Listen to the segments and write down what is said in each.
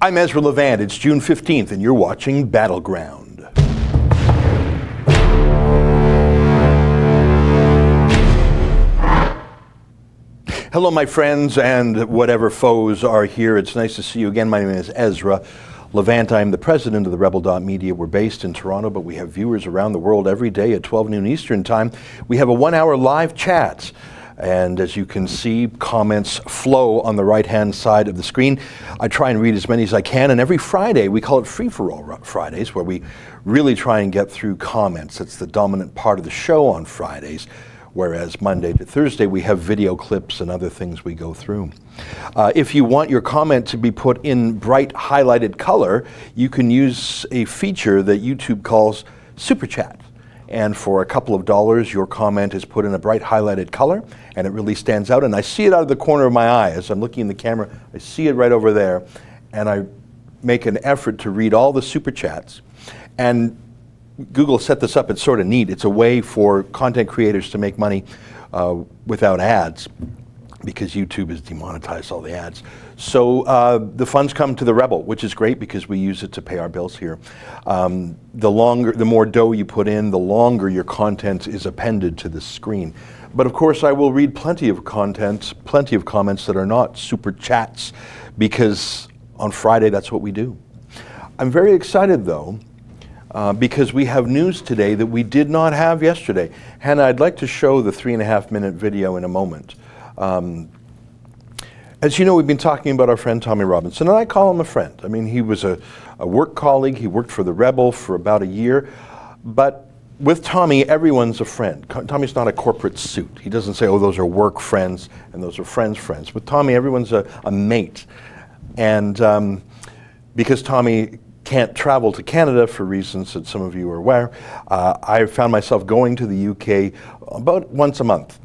I'm Ezra Levant. It's June 15th, and you're watching Battleground. Hello, my friends, and whatever foes are here. It's nice to see you again. My name is Ezra Levant. I'm the president of the Rebel.media. We're based in Toronto, but we have viewers around the world every day at 12 noon Eastern Time. We have a 1-hour live chat. And as you can see, comments flow on the right-hand side of the screen. I try and read as many as I can, and every Friday, we call it Free-for-All Fridays, where we really try and get through comments. It's the dominant part of the show on Fridays, whereas Monday to Thursday, we have video clips and other things we go through. If you want your comment to be put in bright highlighted color, you can use a feature that YouTube calls Super Chat. And for a couple of dollars, your comment is put in a bright highlighted color, and it really stands out. And I see it out of the corner of my eye as I'm looking in the camera. I see it right over there, and I make an effort to read all the super chats. And Google set this up. It's sort of neat. It's a way for content creators to make money without ads, because YouTube has demonetized all the ads. So the funds come to the Rebel, which is great because we use it to pay our bills here. The more dough you put in, the longer your content is appended to the screen. But of course, I will read plenty of content, plenty of comments that are not super chats, because on Friday, that's what we do. I'm very excited, though, because we have news today that we did not have yesterday. Hannah, I'd like to show the 3.5-minute video in a moment. As you know, we've been talking about our friend Tommy Robinson, and I call him a friend. I mean, he was a work colleague. He worked for the Rebel for about a year. But with Tommy, everyone's a friend. Tommy's not a corporate suit. He doesn't say, oh, those are work friends and those are friends. With Tommy, everyone's a mate. And because Tommy can't travel to Canada for reasons that some of you are aware, I found myself going to the UK about once a month.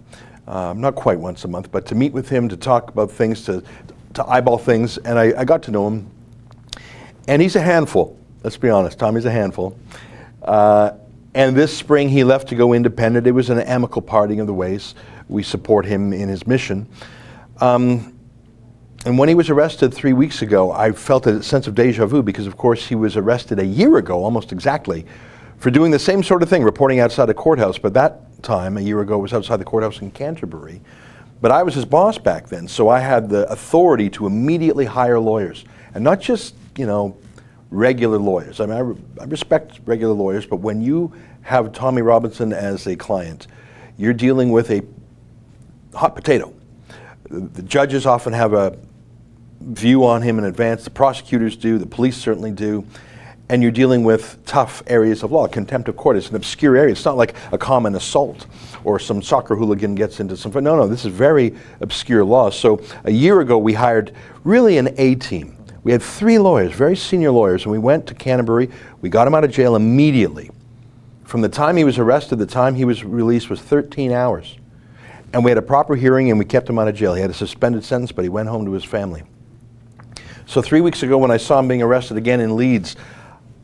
Not quite once a month, but to meet with him, to talk about things, to eyeball things, and I got to know him. And he's a handful, let's be honest. Tommy's a handful. And this spring he left to go independent. It was an amicable parting of the ways. We support him in his mission. And when he was arrested 3 weeks ago, I felt a sense of deja vu, because of course he was arrested a year ago, almost exactly, for doing the same sort of thing, reporting outside a courthouse. But that time, a year ago, was outside the courthouse in Canterbury. But I was his boss back then, so I had the authority to immediately hire lawyers. And not just, regular lawyers. I mean, I respect regular lawyers, but when you have Tommy Robinson as a client, you're dealing with a hot potato. The judges often have a view on him in advance. The prosecutors do. The police certainly do. And you're dealing with tough areas of law. Contempt of court is an obscure area. It's not like a common assault or some soccer hooligan gets into some... No, this is very obscure law. So a year ago, we hired really an A-team. We had 3 lawyers, very senior lawyers, and we went to Canterbury. We got him out of jail immediately. From the time he was arrested, the time he was released was 13 hours. And we had a proper hearing, and we kept him out of jail. He had a suspended sentence, but he went home to his family. So 3 weeks ago, when I saw him being arrested again in Leeds,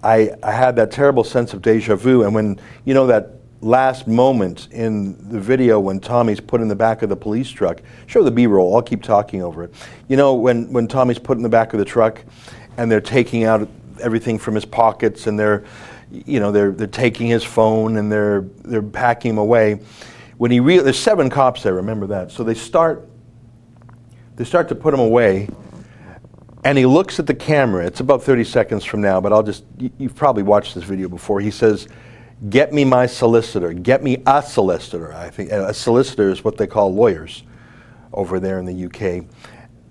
I had that terrible sense of deja vu. And when, that last moment in the video when Tommy's put in the back of the police truck, show the B-roll, I'll keep talking over it. When Tommy's put in the back of the truck and they're taking out everything from his pockets, and they're taking his phone, and they're packing him away. When there's 7 cops there, remember that. So they start to put him away. And he looks at the camera. It's about 30 seconds from now, but you've probably watched this video before. He says, get me my solicitor. Get me a solicitor. I think a solicitor is what they call lawyers over there in the UK.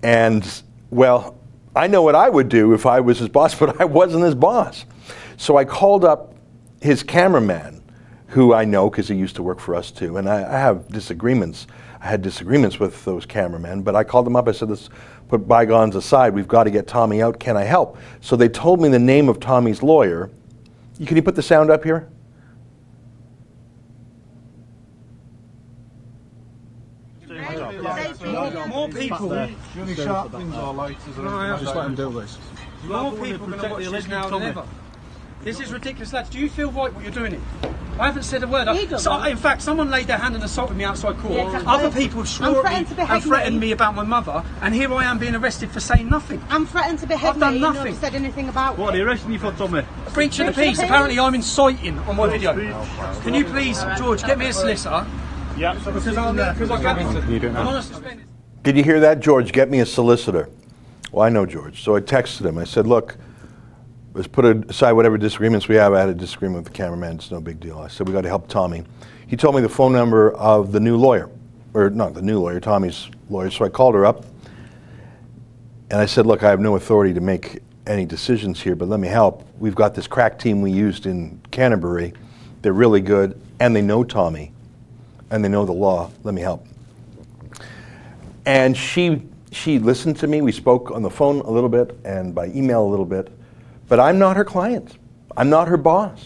And, well, I know what I would do if I was his boss, but I wasn't his boss. So I called up his cameraman, who I know because he used to work for us too. And I have disagreements. I had disagreements with those cameramen, but I called them up. I said, let's put bygones aside. We've got to get Tommy out. Can I help? So they told me the name of Tommy's lawyer. Can you put the sound up here? More people. Really sharp things are like. Just let him do this. More people are going to watch this now than ever. This is ridiculous, lads. Do you feel right what you're doing here? I haven't said a word. He doesn't. So, in fact, someone laid their hand and assaulted me outside court. Yeah, exactly. Other people have swore at me and threatened me about my mother, and here I am being arrested for saying nothing. I'm threatened to behead I've done me. nothing. You've not said anything about What are it. they arresting you for, Tommy? Breach of the peace. Apparently, I'm inciting on my video. Can you please, George, get me a solicitor? Yeah. Because I'm on a suspended. Did you hear that, George? Get me a solicitor. Well, I know George. So I texted him. I said, look, let's put aside whatever disagreements we have. I had a disagreement with the cameraman. It's no big deal. I said, we got to help Tommy. He told me the phone number of the new lawyer. Or not the new lawyer, Tommy's lawyer. So I called her up. And I said, look, I have no authority to make any decisions here, but let me help. We've got this crack team we used in Canterbury. They're really good, and they know Tommy, and they know the law. Let me help. And she listened to me. We spoke on the phone a little bit and by email a little bit, but I'm not her client. I'm not her boss.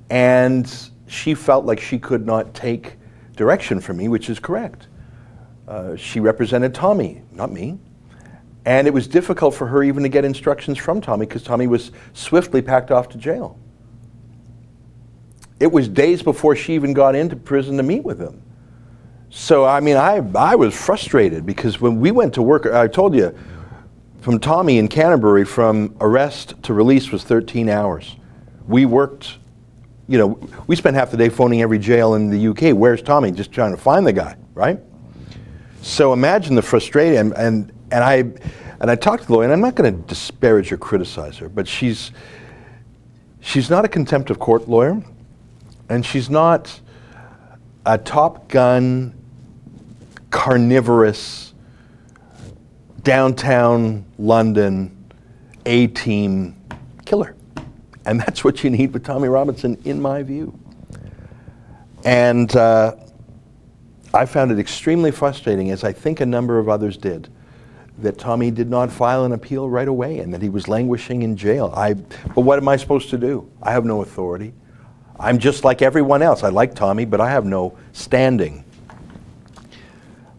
And she felt like she could not take direction from me, which is correct. She represented Tommy, not me. And it was difficult for her even to get instructions from Tommy because Tommy was swiftly packed off to jail. It was days before she even got into prison to meet with him. So, I mean, I was frustrated because when we went to work, I told you, from Tommy in Canterbury, from arrest to release was 13 hours. We worked, we spent half the day phoning every jail in the UK. Where's Tommy? Just trying to find the guy, right? So imagine the frustration, and I talked to the lawyer, and I'm not going to disparage or criticize her, but she's not a contempt of court lawyer, and she's not a Top Gun, carnivorous, downtown London A-team killer. And that's what you need with Tommy Robinson, in my view. And I found it extremely frustrating, as I think a number of others did, that Tommy did not file an appeal right away and that he was languishing in jail. But what am I supposed to do? I have no authority. I'm just like everyone else. I like Tommy, but I have no standing.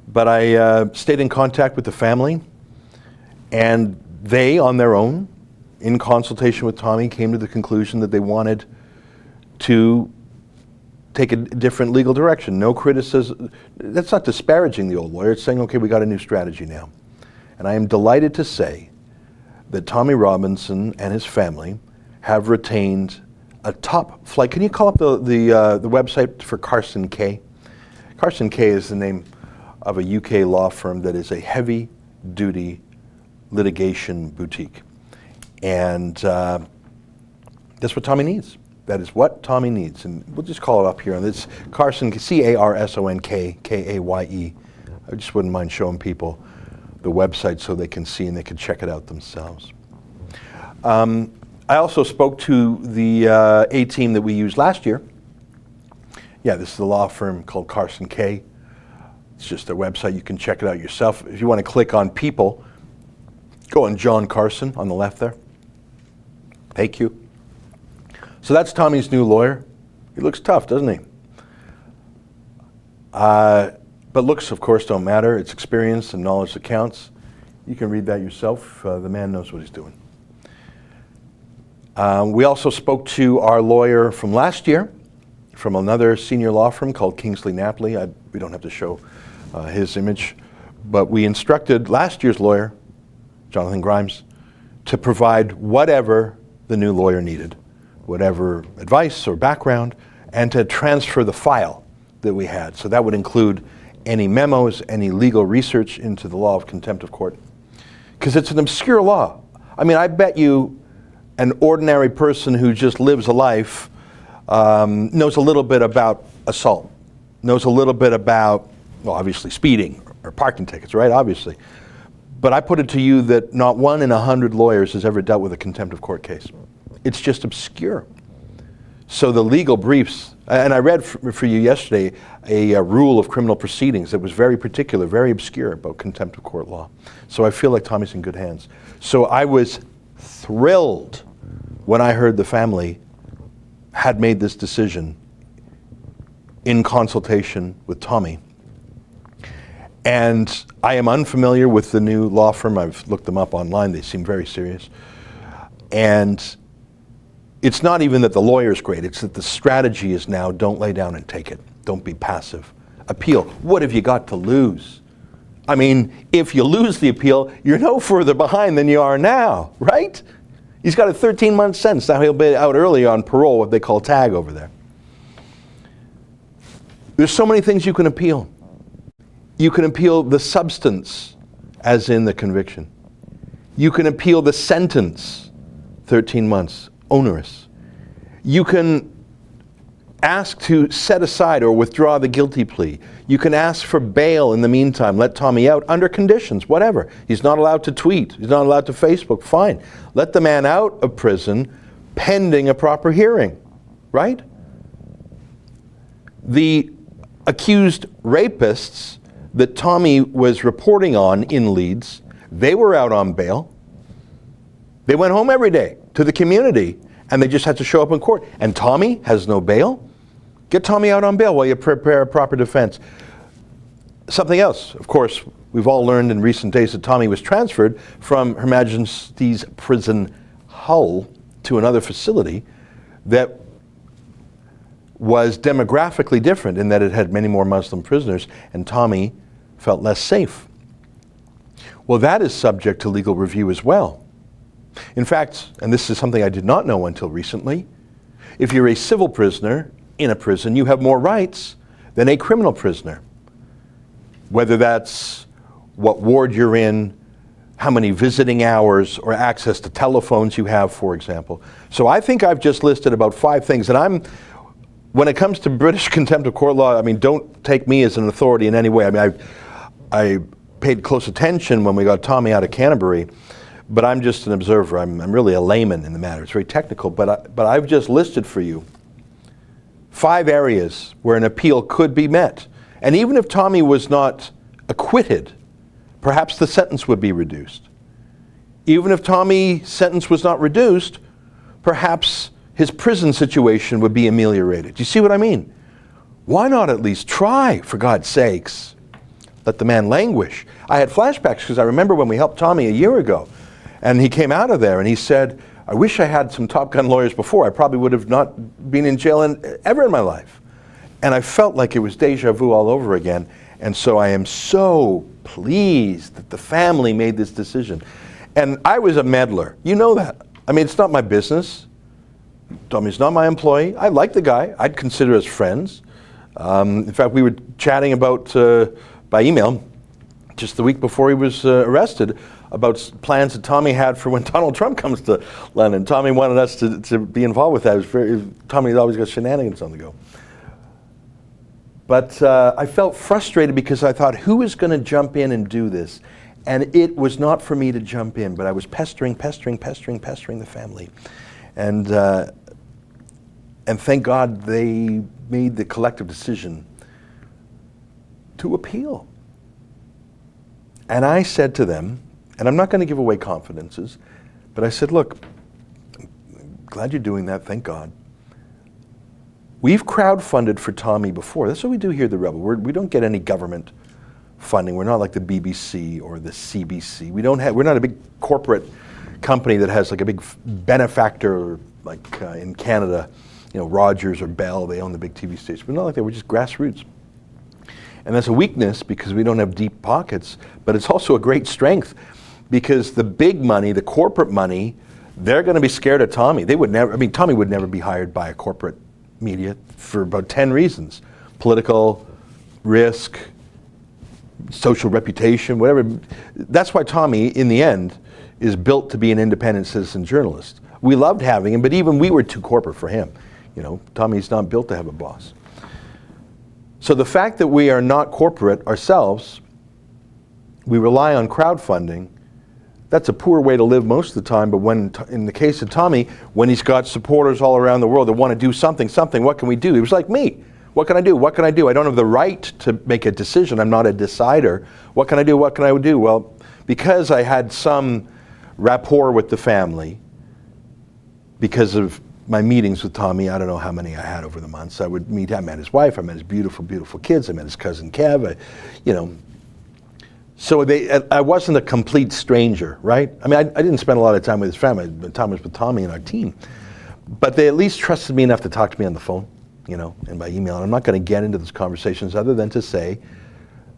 But I stayed in contact with the family, and they, on their own, in consultation with Tommy, came to the conclusion that they wanted to take a different legal direction. No criticism. That's not disparaging the old lawyer. It's saying, okay, we got a new strategy now. And I am delighted to say that Tommy Robinson and his family have retained a top flight. Can you call up the website for Carson Kay? Carson Kay is the name of a UK law firm that is a heavy-duty litigation boutique. And that's what Tommy needs. That is what Tommy needs. And we'll just call it up here. And it's Carson, C-A-R-S-O-N-K, K-A-Y-E. I just wouldn't mind showing people the website so they can see and they can check it out themselves. I also spoke to the A-team that we used last year. Yeah, this is a law firm called Carson Kay. It's just their website. You can check it out yourself. If you want to click on people, go on John Carson on the left there. Thank you. So that's Tommy's new lawyer. He looks tough, doesn't he? But looks, of course, don't matter. It's experience and knowledge that counts. You can read that yourself. The man knows what he's doing. We also spoke to our lawyer from last year, from another senior law firm called Kingsley Napoli. We don't have to show his image, but we instructed last year's lawyer, Jonathan Grimes, to provide whatever the new lawyer needed, whatever advice or background, and to transfer the file that we had. So that would include any memos, any legal research into the law of contempt of court. Because it's an obscure law. I mean, I bet you an ordinary person who just lives a life knows a little bit about assault, knows a little bit about, well, obviously speeding or parking tickets, right? Obviously. But I put it to you that not 1 in 100 lawyers has ever dealt with a contempt of court case. It's just obscure. So the legal briefs, and I read for you yesterday a rule of criminal proceedings that was very particular, very obscure about contempt of court law. So I feel like Tommy's in good hands. So I was thrilled when I heard the family had made this decision in consultation with Tommy. And I am unfamiliar with the new law firm. I've looked them up online. They seem very serious. And It's not even that the lawyer's great, it's that the strategy is now don't lay down and take it. Don't be passive. Appeal. What have you got to lose? I mean, if you lose the appeal, you're no further behind than you are now, right? He's got a 13-month sentence. Now he'll be out early on parole, what they call tag over there. There's so many things you can appeal. You can appeal the substance, as in the conviction. You can appeal the sentence, 13 months, onerous. You can ask to set aside or withdraw the guilty plea. You can ask for bail in the meantime, let Tommy out under conditions, whatever. He's not allowed to tweet. He's not allowed to Facebook. Fine. Let the man out of prison pending a proper hearing, right? The accused rapists that Tommy was reporting on in Leeds, they were out on bail. They went home every day to the community and they just had to show up in court. And Tommy has no bail? Get Tommy out on bail while you prepare a proper defense. Something else, of course, we've all learned in recent days that Tommy was transferred from Her Majesty's Prison Hull to another facility that was demographically different in that it had many more Muslim prisoners, and Tommy felt less safe. Well, that is subject to legal review as well. In fact, and this is something I did not know until recently, if you're a civil prisoner in a prison, you have more rights than a criminal prisoner. Whether that's what ward you're in, how many visiting hours or access to telephones you have, for example. So I think I've just listed about 5 things, and when it comes to British contempt of court law, I mean, don't take me as an authority in any way. I mean, I paid close attention when we got Tommy out of Canterbury, but I'm just an observer. I'm really a layman in the matter. It's very technical, but I've just listed for you 5 areas where an appeal could be met. And even if Tommy was not acquitted, perhaps the sentence would be reduced. Even if Tommy's sentence was not reduced, perhaps his prison situation would be ameliorated. Do you see what I mean? Why not at least try, for God's sakes? Let the man languish. I had flashbacks because I remember when we helped Tommy a year ago, and he came out of there and he said, I wish I had some Top Gun lawyers before. I probably would have not been in jail ever in my life. And I felt like it was deja vu all over again. And so I am so pleased that the family made this decision. And I was a meddler. You know that. I mean, it's not my business. Tommy's not my employee. I like the guy. I'd consider us friends. In fact, we were chatting about, by email, just the week before he was arrested, about plans that Tommy had for when Donald Trump comes to London. Tommy wanted us to be involved with that. Tommy's always got shenanigans on the go. But I felt frustrated because I thought, who is going to jump in and do this? And it was not for me to jump in, but I was pestering the family. And thank God they made the collective decision to appeal. And I said to them, and I'm not going to give away confidences, but I said, look, I'm glad you're doing that, thank God. We've crowdfunded for Tommy before. That's what we do here at the Rebel. We don't get any government funding. We're not like the BBC or the CBC. We're not a big corporate company that has like a big benefactor like in Canada, you know, Rogers or Bell, they own the big TV stations. We're not like that, we're just grassroots. And that's a weakness because we don't have deep pockets, but it's also a great strength because the big money, the corporate money, they're going to be scared of Tommy. They would never, I mean, Tommy would never be hired by a corporate media for about 10 reasons. Political, risk, social reputation, whatever. That's why Tommy, in the end, is built to be an independent citizen journalist. We loved having him, but even we were too corporate for him. You know, Tommy's not built to have a boss. So the fact that we are not corporate ourselves, we rely on crowdfunding, that's a poor way to live most of the time, but when, in the case of Tommy, when he's got supporters all around the world that want to do something, what can we do? He was like me. What can I do? What can I do? I don't have the right to make a decision. I'm not a decider. What can I do? What can I do? Well, because I had some rapport with the family, because of my meetings with Tommy, I don't know how many I had over the months. I would meet, I met his wife, I met his beautiful, beautiful kids, I met his cousin Kev, so I wasn't a complete stranger, right? I mean, I didn't spend a lot of time with his family, but time was with Tommy and our team. But they at least trusted me enough to talk to me on the phone, and by email. And I'm not going to get into those conversations other than to say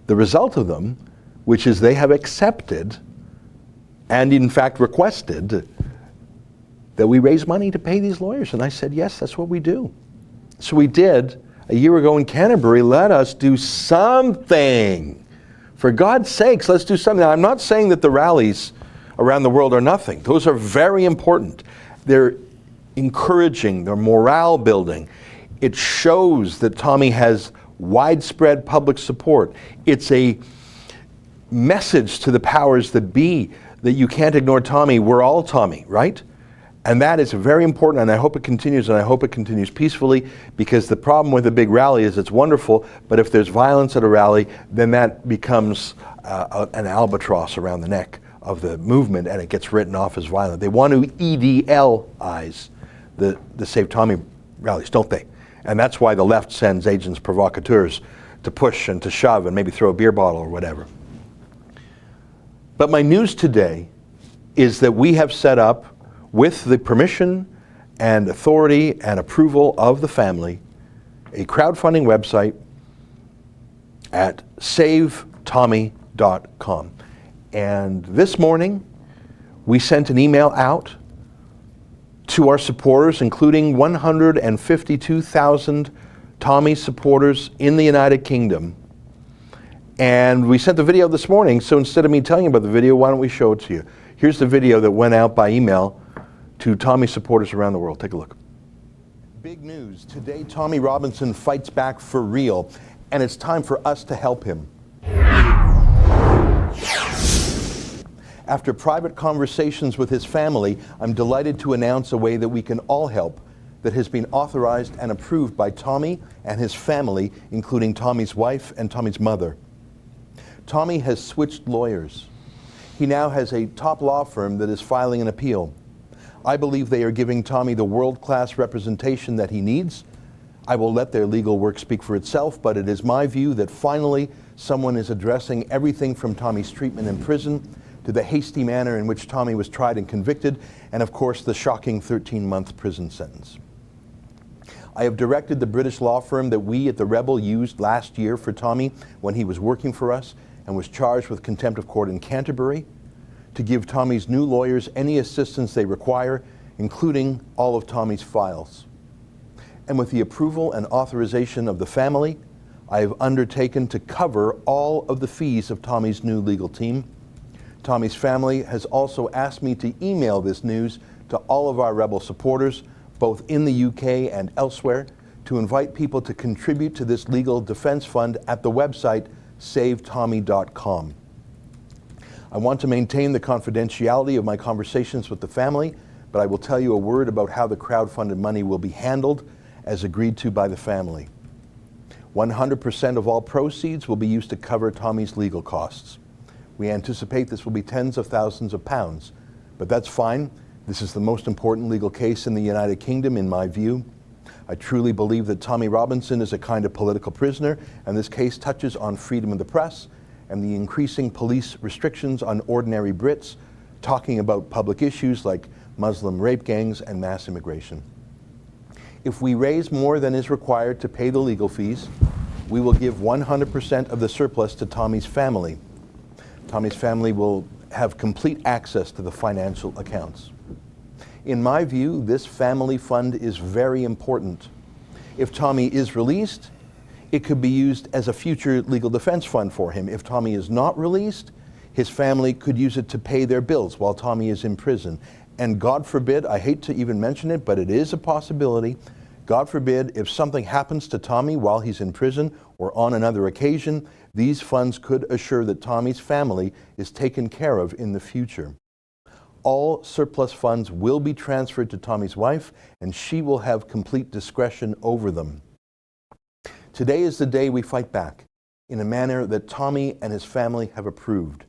the result of them, which is they have accepted and in fact requested that we raise money to pay these lawyers. And I said, yes, that's what we do. So we did a year ago in Canterbury. Let us do something. For God's sakes, let's do something. Now, I'm not saying that the rallies around the world are nothing. Those are very important. They're encouraging, they're morale building. It shows that Tommy has widespread public support. It's a message to the powers that be that you can't ignore Tommy. We're all Tommy, right? And that is very important, and I hope it continues, and I hope it continues peacefully, because the problem with a big rally is it's wonderful, but if there's violence at a rally, then that becomes an albatross around the neck of the movement, and it gets written off as violent. They want to EDLize the Save Tommy rallies, don't they? And that's why the left sends agents provocateurs to push and to shove and maybe throw a beer bottle or whatever. But my news today is that we have set up, with the permission and authority and approval of the family, a crowdfunding website at savetommy.com. And this morning, we sent an email out to our supporters, including 152,000 Tommy supporters in the United Kingdom. And we sent the video this morning, so instead of me telling you about the video, why don't we show it to you? Here's the video that went out by email to Tommy supporters around the world. Take a look. Big news. Today, Tommy Robinson fights back for real, and it's time for us to help him. After private conversations with his family, I'm delighted to announce a way that we can all help that has been authorized and approved by Tommy and his family, including Tommy's wife and Tommy's mother. Tommy has switched lawyers. He now has a top law firm that is filing an appeal. I believe they are giving Tommy the world-class representation that he needs. I will let their legal work speak for itself, but it is my view that finally someone is addressing everything from Tommy's treatment in prison to the hasty manner in which Tommy was tried and convicted, and of course the shocking 13-month prison sentence. I have directed the British law firm that we at the Rebel used last year for Tommy when he was working for us and was charged with contempt of court in Canterbury to give Tommy's new lawyers any assistance they require, including all of Tommy's files. And with the approval and authorization of the family, I have undertaken to cover all of the fees of Tommy's new legal team. Tommy's family has also asked me to email this news to all of our Rebel supporters, both in the UK and elsewhere, to invite people to contribute to this legal defense fund at the website savetommy.com. I want to maintain the confidentiality of my conversations with the family, but I will tell you a word about how the crowdfunded money will be handled as agreed to by the family. 100% of all proceeds will be used to cover Tommy's legal costs. We anticipate this will be tens of thousands of pounds, but that's fine. This is the most important legal case in the United Kingdom, in my view. I truly believe that Tommy Robinson is a kind of political prisoner, and this case touches on freedom of the press and the increasing police restrictions on ordinary Brits, talking about public issues like Muslim rape gangs and mass immigration. If we raise more than is required to pay the legal fees, we will give 100% of the surplus to Tommy's family. Tommy's family will have complete access to the financial accounts. In my view, this family fund is very important. If Tommy is released, it could be used as a future legal defense fund for him. If Tommy is not released, his family could use it to pay their bills while Tommy is in prison. And God forbid, I hate to even mention it, but it is a possibility, God forbid, if something happens to Tommy while he's in prison or on another occasion, these funds could assure that Tommy's family is taken care of in the future. All surplus funds will be transferred to Tommy's wife, and she will have complete discretion over them. Today is the day we fight back in a manner that Tommy and his family have approved.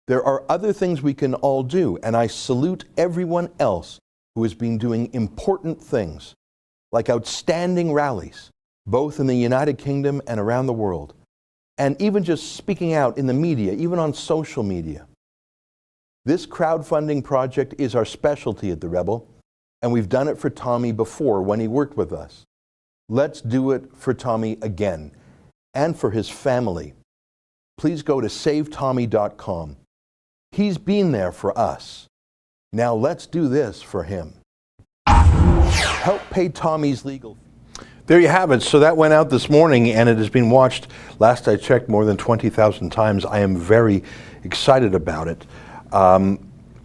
There are other things we can all do, and I salute everyone else who has been doing important things, like outstanding rallies, both in the United Kingdom and around the world, and even just speaking out in the media, even on social media. This crowdfunding project is our specialty at the Rebel, And we've done it for Tommy before when he worked with us. Let's do it for Tommy again and for his family. Please go to savetommy.com. He's been there for us. Now let's do this for him. Help pay Tommy's legal fees. There you have it. So that went out this morning and it has been watched, last I checked, more than 20,000 times. I am very excited about it.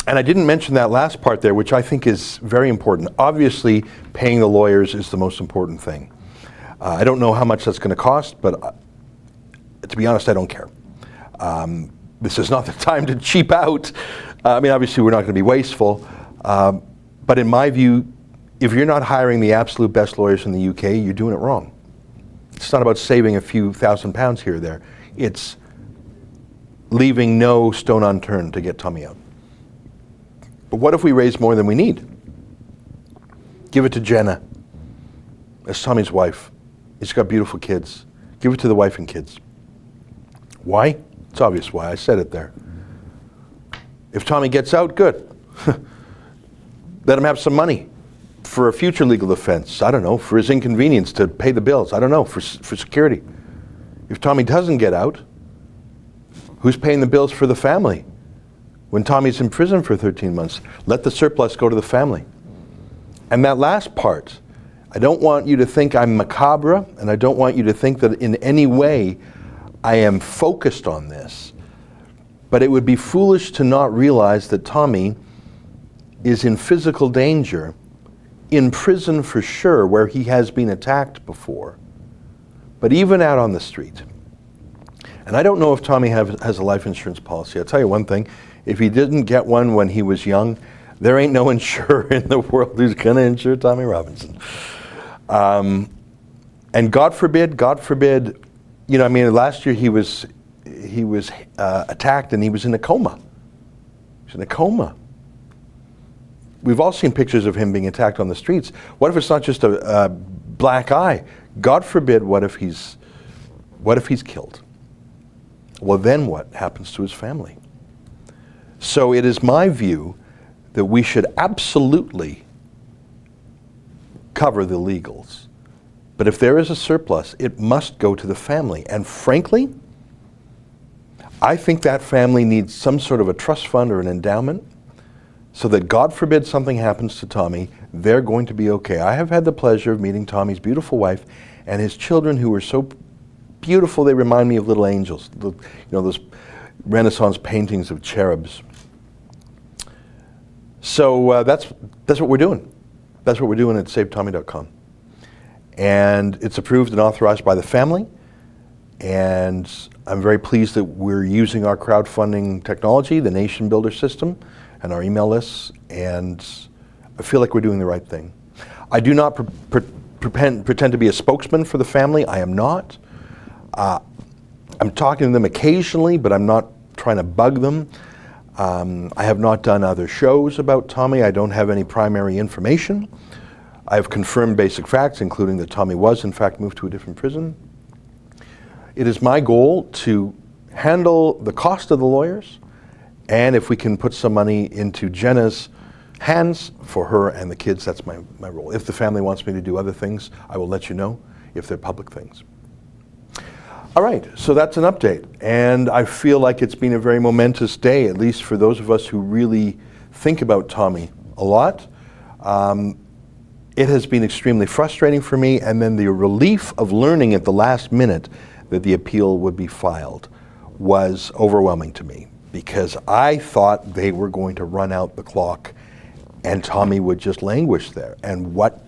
And I didn't mention that last part there, which I think is very important. Obviously, paying the lawyers is the most important thing. I don't know how much that's going to cost, but to be honest, I don't care. This is not the time to cheap out. I mean, obviously, we're not going to be wasteful. But in my view, if you're not hiring the absolute best lawyers in the UK, you're doing it wrong. It's not about saving a few £1,000s here or there. It's leaving no stone unturned to get Tommy out. But what if we raise more than we need? Give it to Jenna. That's Tommy's wife. He's got beautiful kids. Give it to the wife and kids. Why? It's obvious why. I said it there. If Tommy gets out, good. Let him have some money for a future legal defense. I don't know, for his inconvenience to pay the bills. I don't know, for security. If Tommy doesn't get out, who's paying the bills for the family? When Tommy's in prison for 13 months, let the surplus go to the family. And that last part, I don't want you to think I'm macabre, and I don't want you to think that in any way I am focused on this. But it would be foolish to not realize that Tommy is in physical danger, in prison for sure, where he has been attacked before, but even out on the street. And I don't know if Tommy has a life insurance policy. I'll tell you one thing, if he didn't get one when he was young, there ain't no insurer in the world who's going to insure Tommy Robinson. And God forbid, you know, I mean, last year he was attacked and he was in a coma. He was in a coma. We've all seen pictures of him being attacked on the streets. What if it's not just a black eye? God forbid, what if he's killed? Well, then what happens to his family? So it is my view that we should absolutely cover the legals. But if there is a surplus, it must go to the family. And frankly, I think that family needs some sort of a trust fund or an endowment so that God forbid something happens to Tommy, they're going to be okay. I have had the pleasure of meeting Tommy's beautiful wife and his children, who are so beautiful they remind me of little angels. You know, those Renaissance paintings of cherubs. So that's what we're doing. That's what we're doing at SaveTommy.com. And it's approved and authorized by the family. And I'm very pleased that we're using our crowdfunding technology, the Nation Builder system, and our email lists. And I feel like we're doing the right thing. I do not pretend to be a spokesman for the family. I am not. I'm talking to them occasionally, but I'm not trying to bug them. I have not done other shows about Tommy. I don't have any primary information. I have confirmed basic facts, including that Tommy was, in fact, moved to a different prison. It is my goal to handle the cost of the lawyers, and if we can put some money into Jenna's hands for her and the kids, that's my role. If the family wants me to do other things, I will let you know if they're public things. All right, so that's an update, and I feel like it's been a very momentous day, at least for those of us who really think about Tommy a lot. It has been extremely frustrating for me, and then the relief of learning at the last minute that the appeal would be filed was overwhelming to me, because I thought they were going to run out the clock and Tommy would just languish there. And what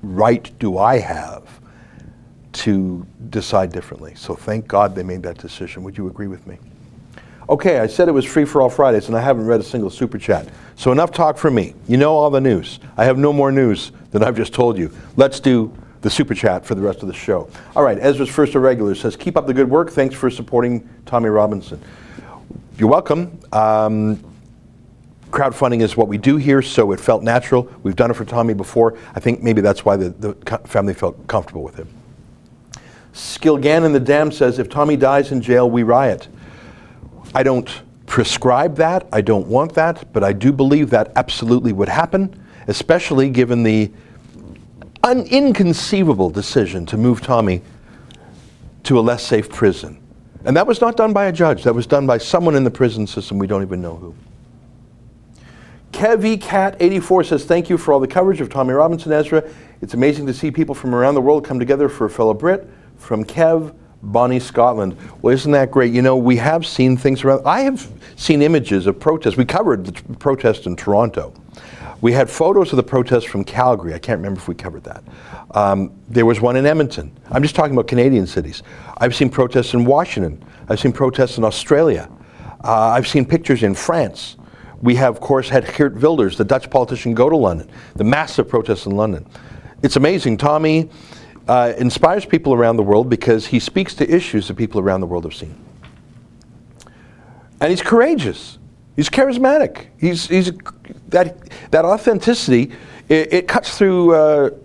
right do I have to decide differently? So thank God they made that decision. Would you agree with me? Okay, I said it was Free for All Fridays, and I haven't read a single super chat. So enough talk from me. You know all the news. I have no more news than I've just told you. Let's do the super chat for the rest of the show. All right, Ezra's First Irregular says, keep up the good work. Thanks for supporting Tommy Robinson. You're welcome. Crowdfunding is what we do here, so it felt natural. We've done it for Tommy before. I think maybe that's why the family felt comfortable with him. Skilgan in the Dam says, if Tommy dies in jail, we riot. I don't prescribe that. I don't want that, but I do believe that absolutely would happen. especially given the inconceivable decision to move Tommy to a less safe prison. And that was not done by a judge. That was done by someone in the prison system. We don't even know who. KevECat84 says, thank you for all the coverage of Tommy Robinson, Ezra. It's amazing to see people from around the world come together for a fellow Brit. From Kev, Bonnie, Scotland. Well, isn't that great? You know, we have seen things around. I have seen images of protests. We covered the protest in Toronto. We had photos of the protests from Calgary. I can't remember if we covered that. There was one in Edmonton. I'm just talking about Canadian cities. I've seen protests in Washington. I've seen protests in Australia. I've seen pictures in France. We have, of course, had Geert Wilders, the Dutch politician, go to London. The massive protests in London. It's amazing. Tommy inspires people around the world because he speaks to issues that people around the world have seen. And he's courageous. He's charismatic. He's that authenticity. It cuts through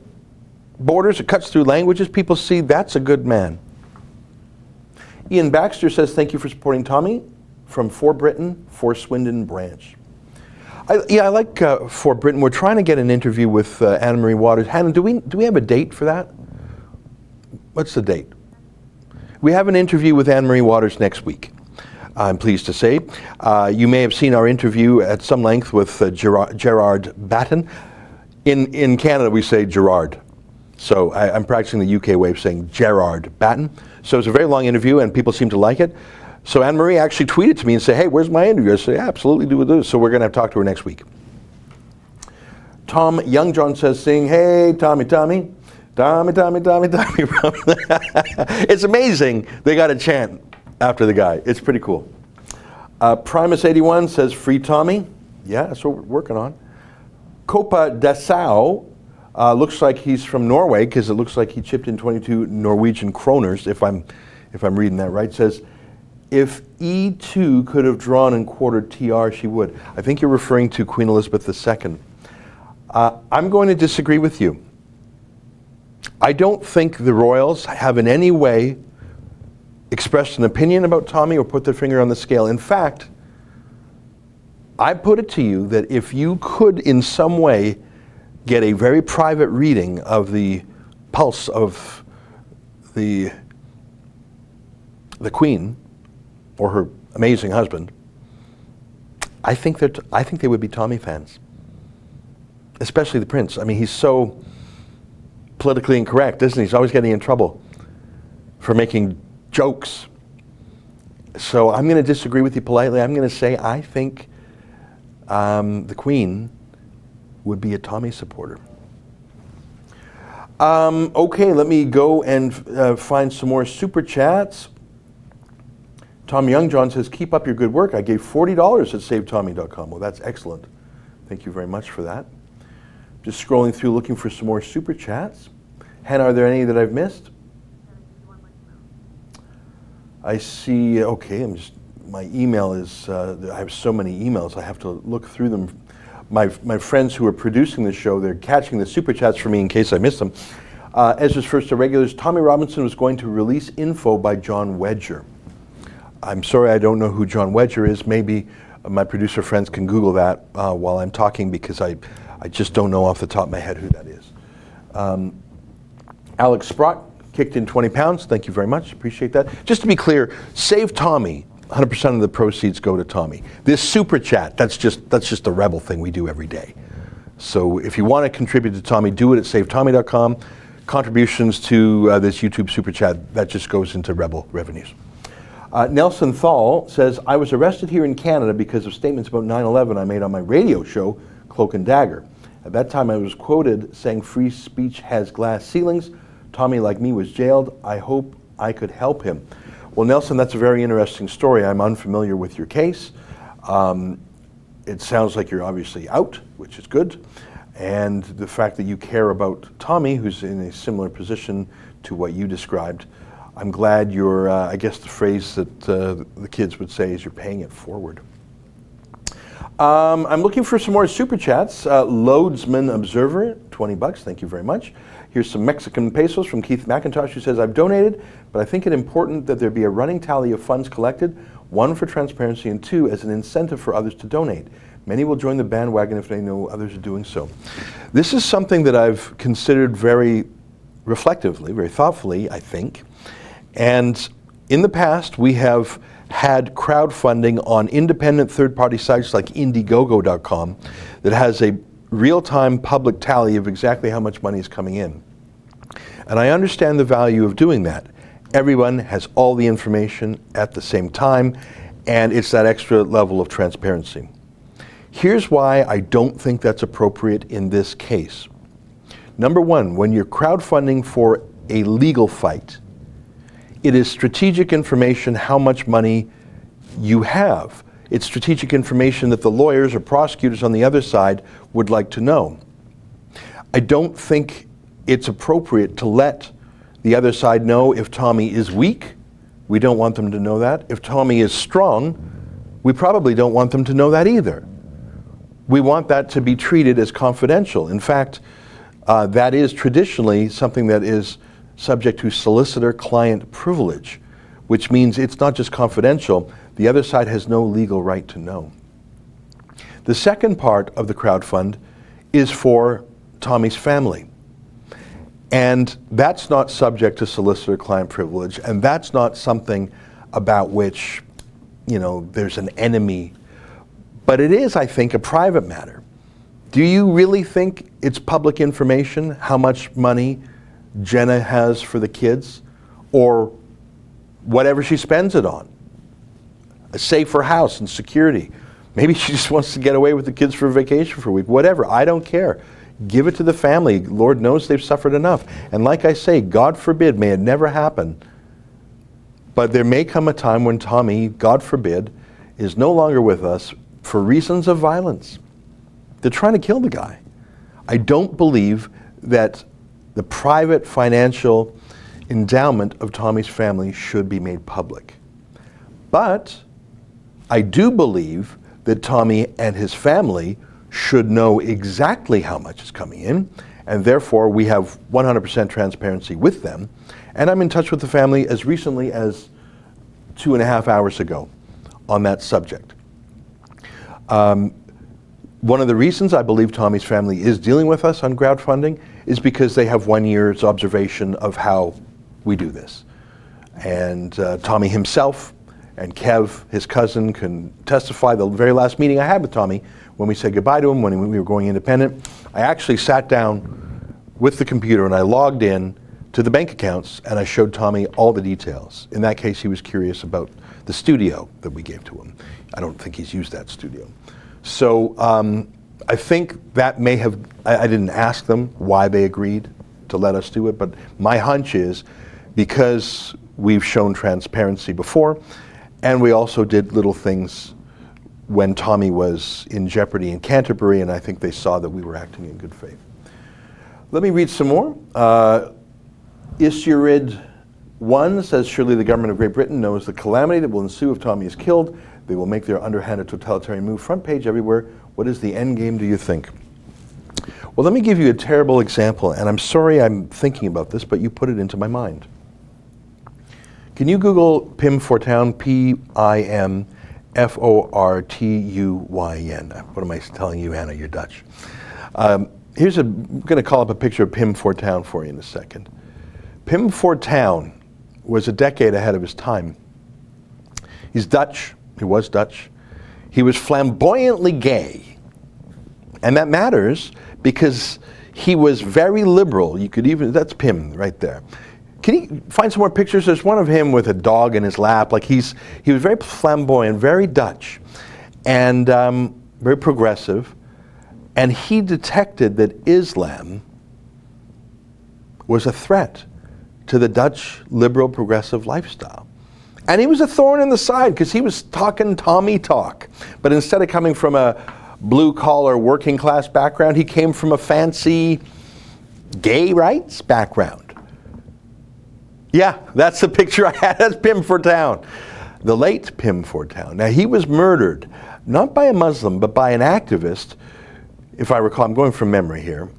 borders. It cuts through languages. People see that's a good man. Ian Baxter says, thank you for supporting Tommy from For Britain, For Swindon branch. I like For Britain. We're trying to get an interview with Anna Marie Waters. Hannah, do we have a date for that? What's the date? We have an interview with Anna Marie Waters next week, I'm pleased to say. You may have seen our interview at some length with Gerard Batten. In Canada, we say Gerard. So I'm practicing the UK way of saying Gerard Batten. So it's a very long interview, and people seem to like it. So Anne Marie actually tweeted to me and said, hey, where's my interview? I said, yeah, absolutely do this. So we're going to have to talk to her next week. Tom Youngjohn says, saying, hey, Tommy. It's amazing they got a chant after the guy. It's pretty cool. Primus81 says, free Tommy. Yeah, that's what we're working on. Copa Dessau looks like he's from Norway because it looks like he chipped in 22 Norwegian kroners, if I'm reading that right. Says, if E2 could have drawn and quartered TR, she would. I think you're referring to Queen Elizabeth II. I'm going to disagree with you. I don't think the royals have in any way expressed an opinion about Tommy or put their finger on the scale. In fact, I put it to you that if you could in some way get a very private reading of the pulse of the Queen or her amazing husband, I think they would be Tommy fans, especially the Prince. I mean, he's so politically incorrect, isn't he? He's always getting in trouble for making jokes. So I'm going to disagree with you politely. I'm going to say I think the Queen would be a Tommy supporter. Okay, let me go and find some more super chats. Tom Youngjohn says, keep up your good work. I gave $40 at SaveTommy.com. Well, that's excellent. Thank you very much for that. Just scrolling through looking for some more super chats. Hannah, are there any that I've missed? I see, okay, my email is, I have so many emails, I have to look through them. My friends who are producing the show, they're catching the super chats for me in case I miss them. Ezra's First Irregulars, Tommy Robinson was going to release info by John Wedger. I'm sorry, I don't know who John Wedger is. Maybe my producer friends can Google that while I'm talking, because I just don't know off the top of my head who that is. Alex Sprott kicked in 20 pounds. Thank you very much. Appreciate that. Just to be clear, Save Tommy, 100% of the proceeds go to Tommy. This super chat, that's just the rebel thing we do every day. So if you want to contribute to Tommy, do it at SaveTommy.com. Contributions to this YouTube super chat, that just goes into rebel revenues. Nelson Thal says, I was arrested here in Canada because of statements about 9/11 I made on my radio show, Cloak and Dagger. At that time I was quoted saying free speech has glass ceilings. Tommy, like me, was jailed. I hope I could help him. Well, Nelson, that's a very interesting story. I'm unfamiliar with your case. It sounds like you're obviously out, which is good. And the fact that you care about Tommy, who's in a similar position to what you described, I'm glad you're, I guess the phrase that the kids would say is you're paying it forward. I'm looking for some more super chats. Loadsman Observer, 20 bucks, thank you very much. Here's some Mexican pesos from Keith McIntosh, who says, I've donated, but I think it important that there be a running tally of funds collected, one for transparency and two as an incentive for others to donate. Many will join the bandwagon if they know others are doing so. This is something that I've considered very reflectively, very thoughtfully, I think. And in the past, we have had crowdfunding on independent third-party sites like Indiegogo.com that has a real-time public tally of exactly how much money is coming in. And I understand the value of doing that. Everyone has all the information at the same time, and it's that extra level of transparency. Here's why I don't think that's appropriate in this case. Number one, when you're crowdfunding for a legal fight, it is strategic information how much money you have. It's strategic information that the lawyers or prosecutors on the other side would like to know. I don't think it's appropriate to let the other side know if Tommy is weak. We don't want them to know that. If Tommy is strong, we probably don't want them to know that either. We want that to be treated as confidential. In fact, that is traditionally something that is subject to solicitor-client privilege, which means it's not just confidential, the other side has no legal right to know. The second part of the crowdfund is for Tommy's family. And that's not subject to solicitor-client privilege, and that's not something about which, there's an enemy. But it is, I think, a private matter. Do you really think it's public information how much money Jenna has for the kids, or whatever she spends it on? A safer house and security. Maybe she just wants to get away with the kids for a vacation for a week. Whatever, I don't care. Give it to the family. Lord knows they've suffered enough. And like I say, God forbid, may it never happen, but there may come a time when Tommy, God forbid, is no longer with us for reasons of violence. They're trying to kill the guy. I don't believe that the private financial endowment of Tommy's family should be made public. But I do believe that Tommy and his family should know exactly how much is coming in, and therefore we have 100% transparency with them. And I'm in touch with the family as recently as 2.5 hours ago on that subject. One of the reasons I believe Tommy's family is dealing with us on crowdfunding is because they have 1 year's observation of how we do this. And Tommy himself and Kev, his cousin, can testify. The very last meeting I had with Tommy, when we said goodbye to him, when we were going independent, I actually sat down with the computer and I logged in to the bank accounts and I showed Tommy all the details. In that case, he was curious about the studio that we gave to him. I don't think he's used that studio. So I think that may have, I didn't ask them why they agreed to let us do it, but my hunch is because we've shown transparency before, and we also did little things when Tommy was in jeopardy in Canterbury, and I think they saw that we were acting in good faith. Let me read some more. Isurid 1 says, surely the government of Great Britain knows the calamity that will ensue if Tommy is killed. They will make their underhanded totalitarian move front page everywhere. What is the end game, do you think? Well, let me give you a terrible example, and I'm sorry I'm thinking about this, but you put it into my mind. Can you Google Pim Fortuyn, P-I-M F-O-R-T-U-Y-N? What am I telling you, Anna? You're Dutch. I'm going to call up a picture of Pim Fortuyn for you in a second. Pim Fortuyn was a decade ahead of his time. He's Dutch. He was Dutch. He was flamboyantly gay. And that matters because he was very liberal. You could even, that's Pim right there. Can you find some more pictures? There's one of him with a dog in his lap. Like he was very flamboyant, very Dutch, and very progressive. And he detected that Islam was a threat to the Dutch liberal progressive lifestyle. And he was a thorn in the side because he was talking Tommy talk. But instead of coming from a blue-collar working class background, he came from a fancy gay rights background. Yeah, that's the picture I had. That's Pim Fortuyn, the late Pim Fortuyn. Now, he was murdered, not by a Muslim, but by an activist, if I recall. I'm going from memory here.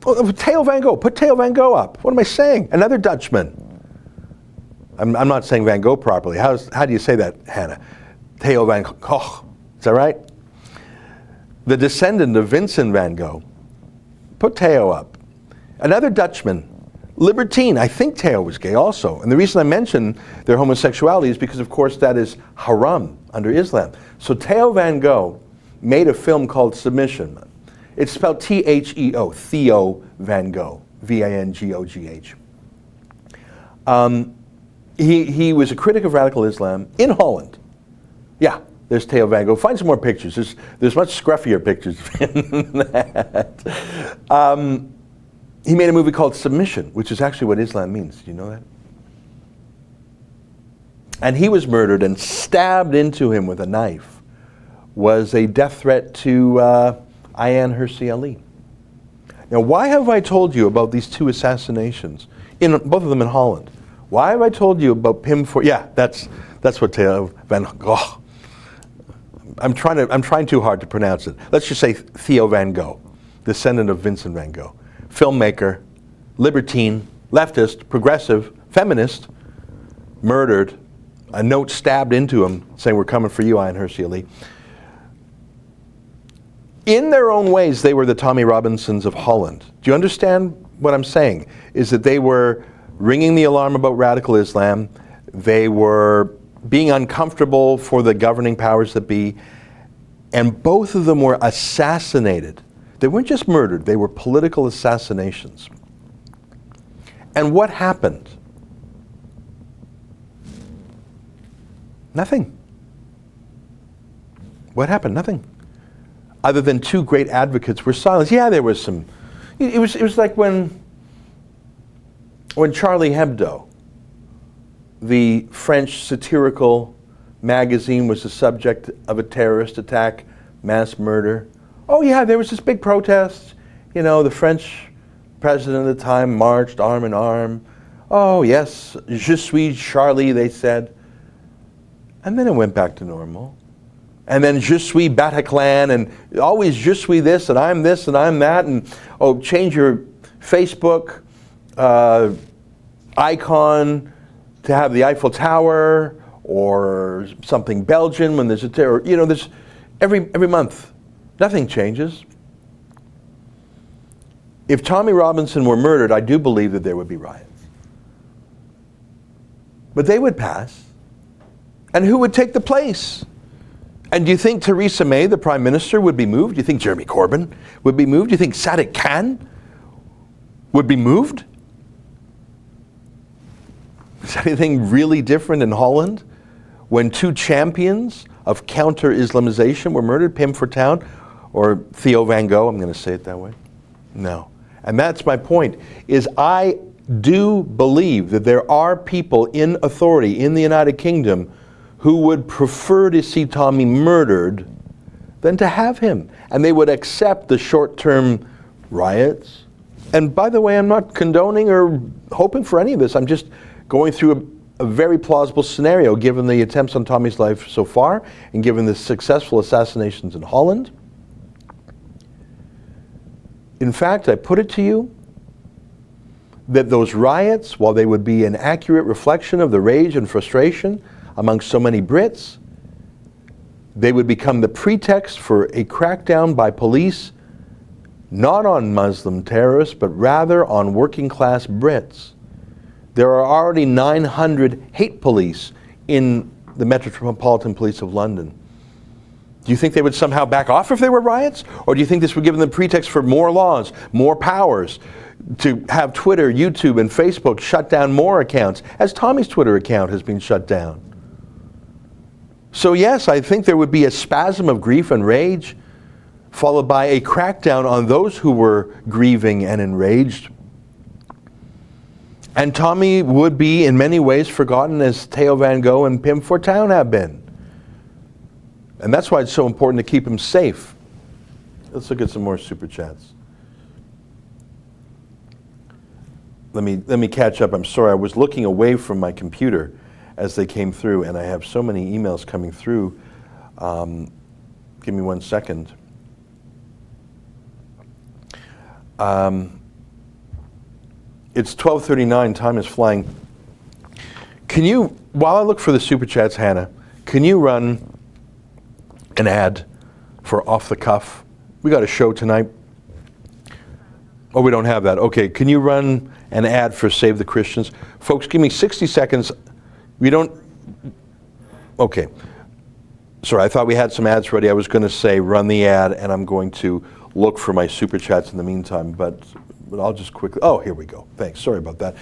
Oh, Theo van Gogh. Put Theo van Gogh up. What am I saying? Another Dutchman. I'm not saying Van Gogh properly. How do you say that, Hannah? Theo van Gogh. Is that right? the descendant of Vincent van Gogh, put Theo up. Another Dutchman, libertine. I think Theo was gay also. And the reason I mention their homosexuality is because, of course, that is haram under Islam. So Theo van Gogh made a film called Submission. It's spelled Theo, Theo van Gogh, V-A-N-G-O-G-H. He was a critic of radical Islam in Holland. Yeah, there's Theo van Gogh. Find some more pictures. There's much scruffier pictures than that. He made a movie called Submission, which is actually what Islam means. Do you know that? And he was murdered, and stabbed into him with a knife was a death threat to Ayaan Hirsi Ali. Now, why have I told you about these two assassinations, both of them in Holland? Why have I told you about Pim for? Yeah, that's what Theo van Gogh. I'm trying too hard to pronounce it. Let's just say Theo van Gogh, descendant of Vincent van Gogh, filmmaker, libertine, leftist, progressive, feminist, murdered. A note stabbed into him saying, "We're coming for you, Ayaan Hirsi Ali." In their own ways, they were the Tommy Robinsons of Holland. Do you understand what I'm saying? Is that they were ringing the alarm about radical Islam. They were being uncomfortable for the governing powers that be. And both of them were assassinated. They weren't just murdered, they were political assassinations. And what happened? Nothing. What happened? Nothing. Other than two great advocates were silenced. Yeah, there was some. It was like when Charlie Hebdo, the French satirical magazine, was the subject of a terrorist attack, mass murder. Oh yeah, there was this big protest. You know, the French president at the time marched arm in arm. Oh yes, je suis Charlie, they said. And then it went back to normal. And then je suis Bataclan, and always je suis this and I'm that, and oh, change your Facebook icon to have the Eiffel Tower or something Belgian when there's a terror. You know, there's every month. Nothing changes. If Tommy Robinson were murdered, I do believe that there would be riots. But they would pass. And who would take the place? And do you think Theresa May, the Prime Minister, would be moved? Do you think Jeremy Corbyn would be moved? Do you think Sadiq Khan would be moved? Is anything really different in Holland when two champions of counter-Islamization were murdered, Pim Fortuyn or Theo van Gogh? I'm going to say it that way. No. And that's my point, is I do believe that there are people in authority in the United Kingdom who would prefer to see Tommy murdered than to have him. And they would accept the short-term riots. And by the way, I'm not condoning or hoping for any of this. I'm just going through a very plausible scenario given the attempts on Tommy's life so far and given the successful assassinations in Holland. In fact, I put it to you that those riots, while they would be an accurate reflection of the rage and frustration among so many Brits, they would become the pretext for a crackdown by police, not on Muslim terrorists, but rather on working class Brits. There are already 900 hate police in the Metropolitan Police of London. Do you think they would somehow back off if there were riots? Or do you think this would give them the pretext for more laws, more powers, to have Twitter, YouTube, and Facebook shut down more accounts, as Tommy's Twitter account has been shut down? So yes, I think there would be a spasm of grief and rage, followed by a crackdown on those who were grieving and enraged. And Tommy would be in many ways forgotten as Theo van Gogh and Pim Fortuyn have been. And that's why it's so important to keep him safe. Let's look at some more super chats. Let me catch up. I'm sorry, I was looking away from my computer as they came through, and I have so many emails coming through. Give me 1 second. It's 12:39, time is flying. Can you, while I look for the super chats, Hannah, can you run an ad for Off the Cuff We got a show tonight. Oh, we don't have that. Okay, can you run an ad for Save the Christians? Folks, give me 60 seconds. We don't... Okay. Sorry, I thought we had some ads ready. I was going to say run the ad, and I'm going to look for my super chats in the meantime, but I'll just quickly... Oh, here we go. Thanks. Sorry about that.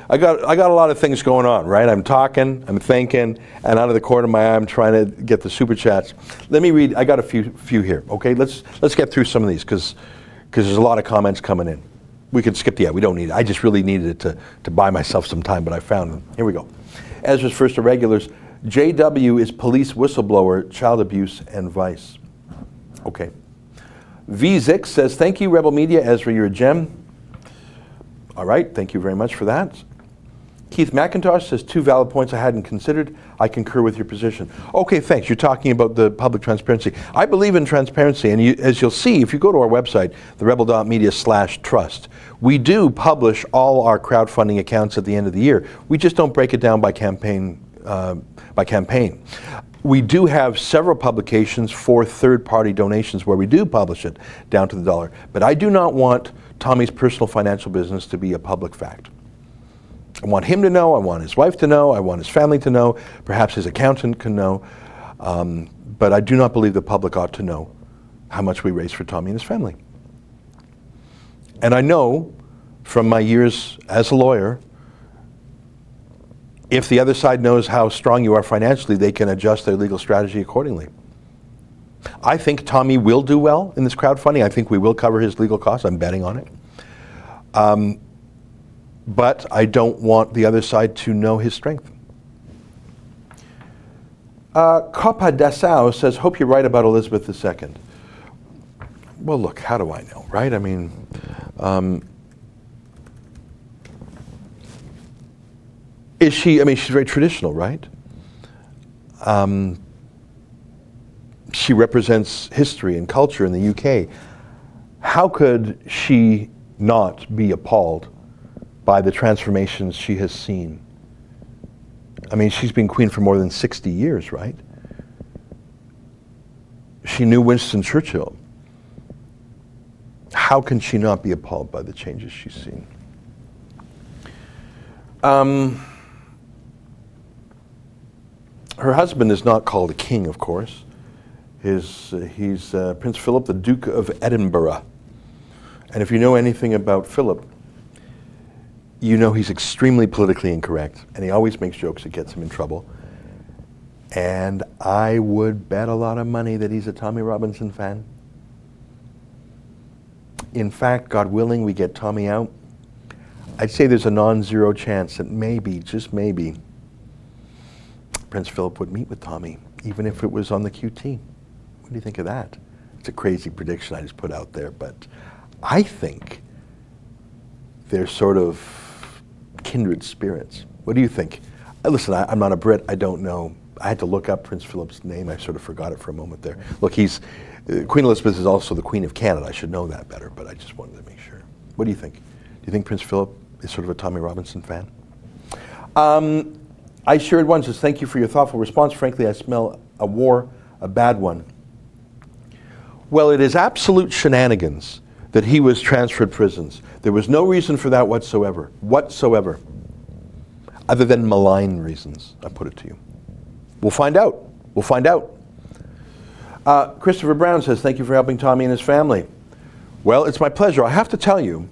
I got a lot of things going on, right? I'm talking, I'm thinking, and out of the corner of my eye, I'm trying to get the super chats. Let me read. I got a few here. Okay, let's get through some of these because there's a lot of comments coming in. We can skip the ad. We don't need it. I just really needed it to buy myself some time, but I found them. Here we go. Ezra's First Irregulars. JW is police whistleblower, child abuse, and vice. Okay. V6 says, thank you, Rebel Media. Ezra, you're a gem. All right, thank you very much for that. Keith McIntosh says, 2 valid points I hadn't considered. I concur with your position. Okay, thanks. You're talking about the public transparency. I believe in transparency, and as you'll see, if you go to our website, therebel.media/trust, we do publish all our crowdfunding accounts at the end of the year. We just don't break it down by campaign. We do have several publications for third-party donations where we do publish it down to the dollar. But I do not want Tommy's personal financial business to be a public fact. I want him to know, I want his wife to know, I want his family to know, perhaps his accountant can know, but I do not believe the public ought to know how much we raise for Tommy and his family. And I know from my years as a lawyer, if the other side knows how strong you are financially, they can adjust their legal strategy accordingly. I think Tommy will do well in this crowdfunding. I think we will cover his legal costs. I'm betting on it. But I don't want the other side to know his strength. Copa Dasau says, hope you're right about Elizabeth II. Well, look, how do I know, right? I mean, she's very traditional, right? She represents history and culture in the UK. How could she not be appalled by the transformations she has seen? I mean, she's been queen for more than 60 years, right? She knew Winston Churchill. How can she not be appalled by the changes she's seen? Her husband is not called a king, of course. He's Prince Philip, the Duke of Edinburgh. And if you know anything about Philip, you know he's extremely politically incorrect, and he always makes jokes that gets him in trouble. And I would bet a lot of money that he's a Tommy Robinson fan. In fact, God willing, we get Tommy out. I'd say there's a non-zero chance that maybe, just maybe, Prince Philip would meet with Tommy, even if it was on the QT. What do you think of that? It's a crazy prediction I just put out there, but I think they're sort of kindred spirits. What do you think? Listen, I'm not a Brit. I don't know. I had to look up Prince Philip's name. I sort of forgot it for a moment there. Look, Queen Elizabeth is also the Queen of Canada. I should know that better, but I just wanted to make sure. What do you think? Do you think Prince Philip is sort of a Tommy Robinson fan? I shared one says, thank you for your thoughtful response. Frankly, I smell a war, a bad one. Well, it is absolute shenanigans that he was transferred prisons. There was no reason for that whatsoever, other than malign reasons, I put it to you. We'll find out. We'll find out. Christopher Brown says, thank you for helping Tommy and his family. Well, it's my pleasure. I have to tell you,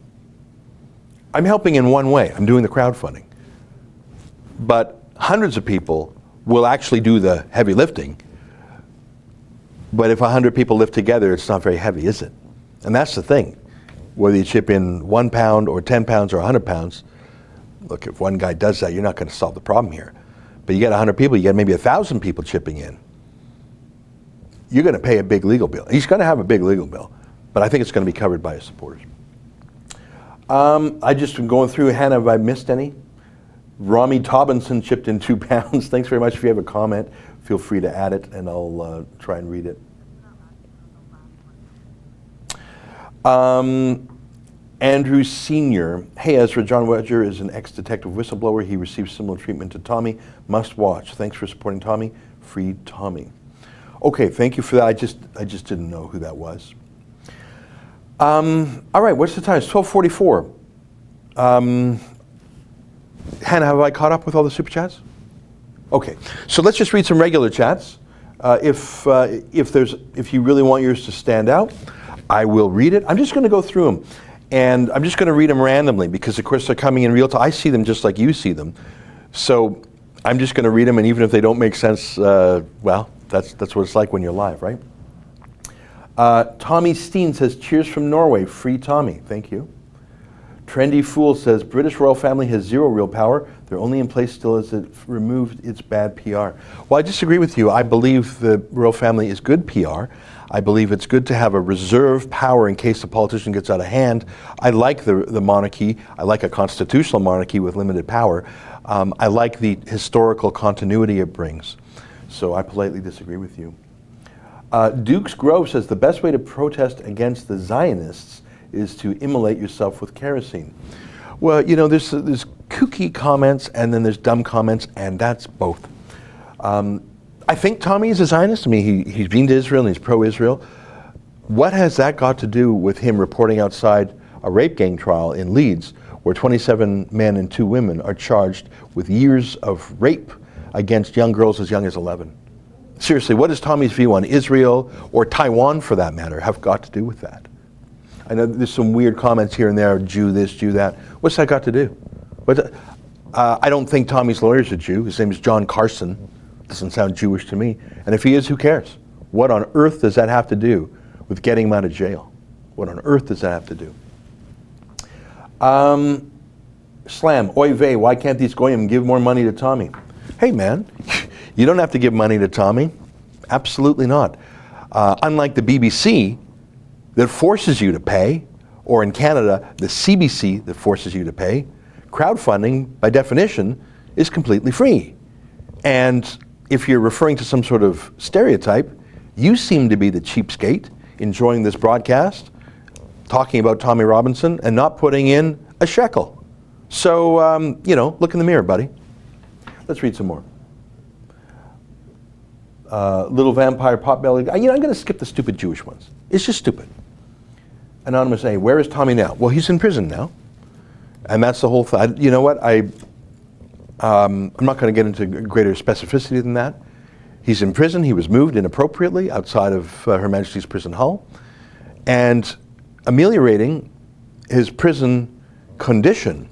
I'm helping in one way. I'm doing the crowdfunding. But hundreds of people will actually do the heavy lifting. But if 100 people lift together, it's not very heavy, is it? And that's the thing. Whether you chip in 1 pound or 10 pounds or 100 pounds, look, if one guy does that, you're not going to solve the problem here. But you get 100 people, you get maybe 1,000 people chipping in. You're going to pay a big legal bill. He's going to have a big legal bill, but I think it's going to be covered by his supporters. I just been going through, Hannah, have I missed any? Rami Tobinson chipped in 2 pounds. Thanks very much. If you have a comment, feel free to add it, and I'll try and read it. Andrew Sr. Hey Ezra, John Wedger is an ex-detective whistleblower. He received similar treatment to Tommy. Must watch. Thanks for supporting Tommy. Free Tommy. Okay, thank you for that. I just didn't know who that was. All right, what's the time? It's 12:44. Hannah, have I caught up with all the super chats? Okay, so let's just read some regular chats. If you really want yours to stand out, I will read it. I'm just going to go through them, and I'm just going to read them randomly because, of course, they're coming in real time. I see them just like you see them, so I'm just going to read them, and even if they don't make sense, well, that's what it's like when you're live, right? Tommy Steen says, "Cheers from Norway, free Tommy." Thank you. Trendy Fool says, "British royal family has zero real power. They're only in place still as it removed its bad PR." Well, I disagree with you. I believe the royal family is good PR. I believe it's good to have a reserve power in case the politician gets out of hand. I like the monarchy. I like a constitutional monarchy with limited power. I like the historical continuity it brings. So I politely disagree with you. Duke's Grove says, "The best way to protest against the Zionists is to immolate yourself with kerosene." Well, you know, there's kooky comments and then there's dumb comments, and that's both. I think Tommy is a Zionist. I mean, he's been to Israel and he's pro-Israel. What has that got to do with him reporting outside a rape gang trial in Leeds, where 27 men and 2 women are charged with years of rape against young girls as young as 11? Seriously, what does Tommy's view on Israel, or Taiwan for that matter, have got to do with that? I know there's some weird comments here and there, Jew this, Jew that. What's that got to do? I don't think Tommy's lawyer's a Jew. His name is John Carson. Doesn't sound Jewish to me. And if he is, who cares? What on earth does that have to do with getting him out of jail? What on earth does that have to do? Slam, oy vey, why can't these goyim give more money to Tommy? Hey man, you don't have to give money to Tommy. Absolutely not. Unlike the BBC that forces you to pay, or in Canada, the CBC that forces you to pay, crowdfunding, by definition, is completely free. And if you're referring to some sort of stereotype, you seem to be the cheapskate enjoying this broadcast, talking about Tommy Robinson, and not putting in a shekel. So, look in the mirror, buddy. Let's read some more. Little vampire potbelly. I'm going to skip the stupid Jewish ones. It's just stupid. Anonymous A, where is Tommy now? Well, he's in prison now. And that's the whole thing. You know what? I'm not going to get into greater specificity than that. He's in prison. He was moved inappropriately outside of Her Majesty's Prison Hull. And ameliorating his prison condition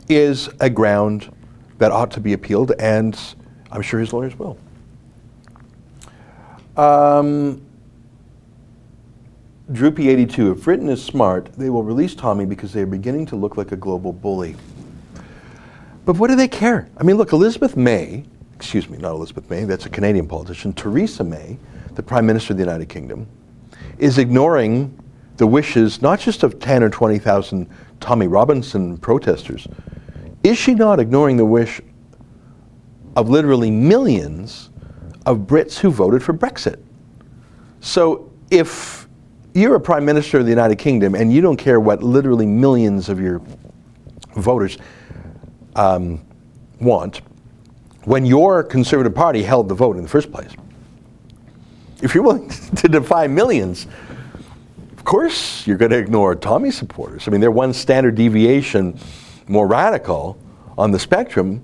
is a ground that ought to be appealed, and I'm sure his lawyers will. Droopy82, if Britain is smart, they will release Tommy because they are beginning to look like a global bully. But what do they care? I mean, look, not Elizabeth May, that's a Canadian politician, Theresa May, the Prime Minister of the United Kingdom, is ignoring the wishes not just of 10 or 20,000 Tommy Robinson protesters. Is she not ignoring the wish of literally millions of Brits who voted for Brexit? So if you're a Prime Minister of the United Kingdom and you don't care what literally millions of your voters want, when your Conservative Party held the vote in the first place, if you're willing to defy millions, of course you're going to ignore Tommy supporters. I mean, they're one standard deviation more radical on the spectrum.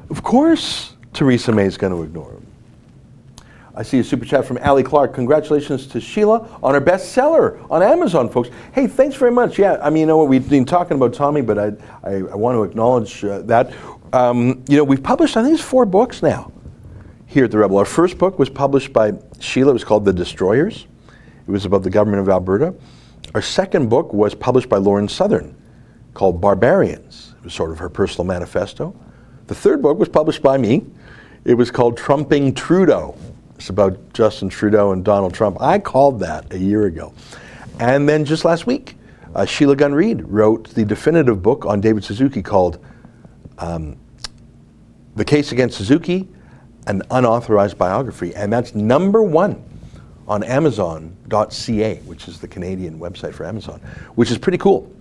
Of course Theresa May is going to ignore them. I see a super chat from Allie Clark. Congratulations to Sheila on her bestseller on Amazon, folks. Hey, thanks very much. Yeah, I mean, you know what, we've been talking about Tommy, but I want to acknowledge that. We've published, I think it's 4 books now here at The Rebel. Our first book was published by Sheila. It was called The Destroyers. It was about the government of Alberta. Our second book was published by Lauren Southern, called Barbarians. It was sort of her personal manifesto. The third book was published by me. It was called Trumping Trudeau. It's about Justin Trudeau and Donald Trump. I called that a year ago. And then just last week, Sheila Gunn Reid wrote the definitive book on David Suzuki called The Case Against Suzuki, an Unauthorized Biography. And that's #1 on Amazon.ca, which is the Canadian website for Amazon, which is pretty cool.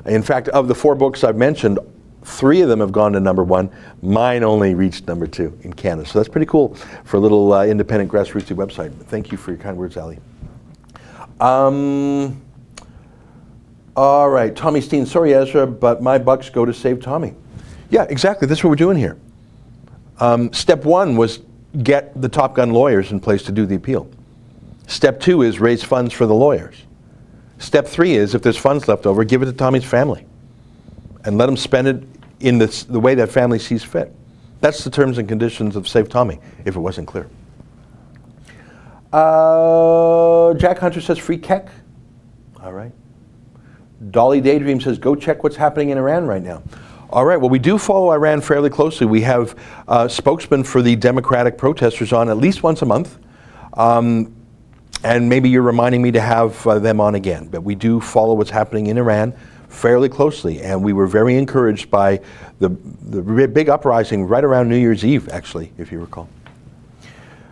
In fact, of the 4 books I've mentioned, 3 of them have gone to #1. Mine only reached #2 in Canada. So that's pretty cool for a little independent grassrootsy website. Thank you for your kind words, Ali. All right, Tommy Steen, sorry Ezra, but my bucks go to save Tommy. Yeah, exactly, that's what we're doing here. Step one was get the Top Gun lawyers in place to do the appeal. Step two is raise funds for the lawyers. Step three is, if there's funds left over, give it to Tommy's family and let them spend it in the way that family sees fit. That's the terms and conditions of Save Tommy, if it wasn't clear. Jack Hunter says free Keck. All right. Dolly Daydream says go check what's happening in Iran right now. All right, well, we do follow Iran fairly closely. We have spokesmen for the democratic protesters on at least once a month. And maybe you're reminding me to have them on again. But we do follow what's happening in Iran fairly closely. And we were very encouraged by the big uprising right around New Year's Eve, actually, if you recall.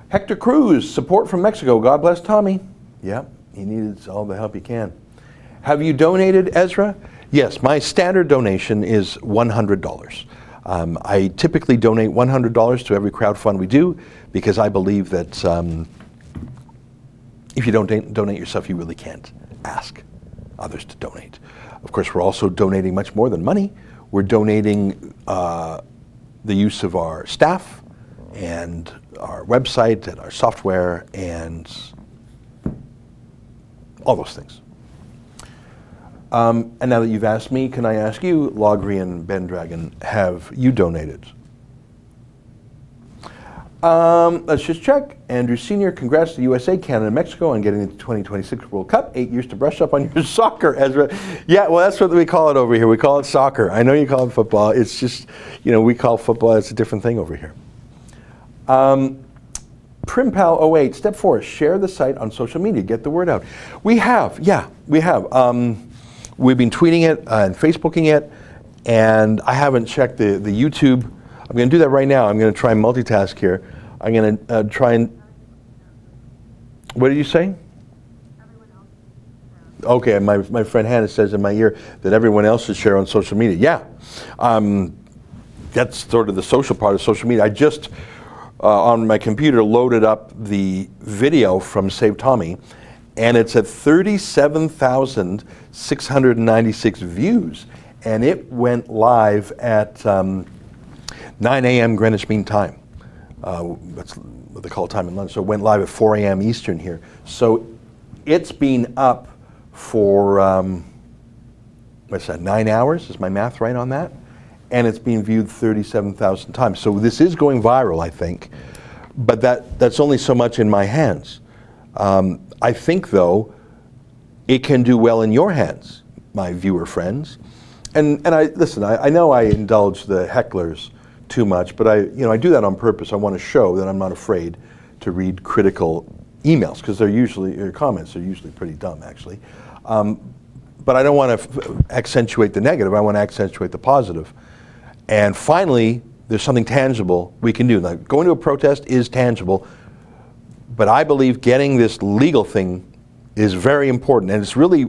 Hector Cruz, support from Mexico. God bless Tommy. Yeah, he needed all the help he can. Have you donated, Ezra? Yes, my standard donation is $100. I typically donate $100 to every crowdfund we do because I believe that if you don't donate yourself, you really can't ask others to donate. Of course, we're also donating much more than money. We're donating the use of our staff and our website and our software and all those things. And now that you've asked me, can I ask you, Logrian Bendragon, have you donated? Let's just check. Andrew Sr., congrats to USA, Canada, and Mexico on getting the 2026 World Cup. 8 years to brush up on your soccer, Ezra. Yeah, well, that's what we call it over here. We call it soccer. I know you call it football. It's just, we call football, it's a different thing over here. Primpal08, step 4, share the site on social media. Get the word out. We have. We've been tweeting it and Facebooking it, and I haven't checked the YouTube. I'm going to do that right now. I'm going to try and multitask here. I'm going to try and... What did you say? Okay, my friend Hannah says in my ear that everyone else should share on social media. Yeah, that's sort of the social part of social media. I just, on my computer, loaded up the video from Save Tommy, and it's at 37,696 views. And it went live at 9 a.m. Greenwich Mean Time. That's what they call time in London. So it went live at 4 a.m. Eastern here. So it's been up for, 9 hours? Is my math right on that? And it's been viewed 37,000 times. So this is going viral, I think. But that's only so much in my hands. I think, though, it can do well in your hands, my viewer friends. And I know I indulge the hecklers too much, but I do that on purpose. I want to show that I'm not afraid to read critical emails because your comments are usually pretty dumb, actually. But I don't want to accentuate the negative. I want to accentuate the positive. And finally, there's something tangible we can do. Now, going to a protest is tangible. But I believe getting this legal thing is very important. And it's really,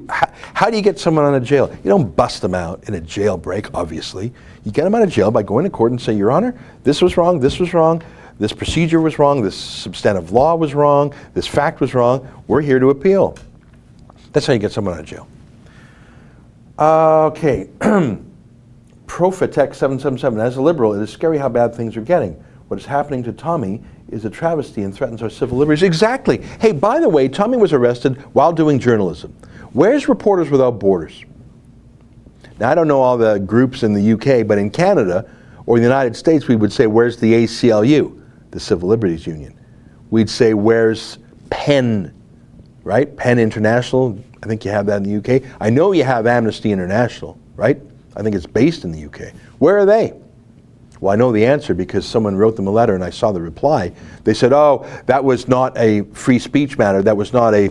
how do you get someone out of jail? You don't bust them out in a jailbreak, obviously. You get them out of jail by going to court and say, Your Honor, this was wrong, this procedure was wrong, this substantive law was wrong, this fact was wrong. We're here to appeal. That's how you get someone out of jail. Okay. Profitech 777. As a liberal, it is scary how bad things are getting. What is happening to Tommy is a travesty and threatens our civil liberties. Exactly. Hey, by the way, Tommy was arrested while doing journalism. Where's Reporters Without Borders? Now, I don't know all the groups in the UK, but in Canada or the United States, we would say, where's the ACLU, the Civil Liberties Union? We'd say, where's PEN, right? PEN International. I think you have that in the UK. I know you have Amnesty International, right? I think it's based in the UK. Where are they? Well, I know the answer because someone wrote them a letter and I saw the reply. They said, oh, that was not a free speech matter. That was not a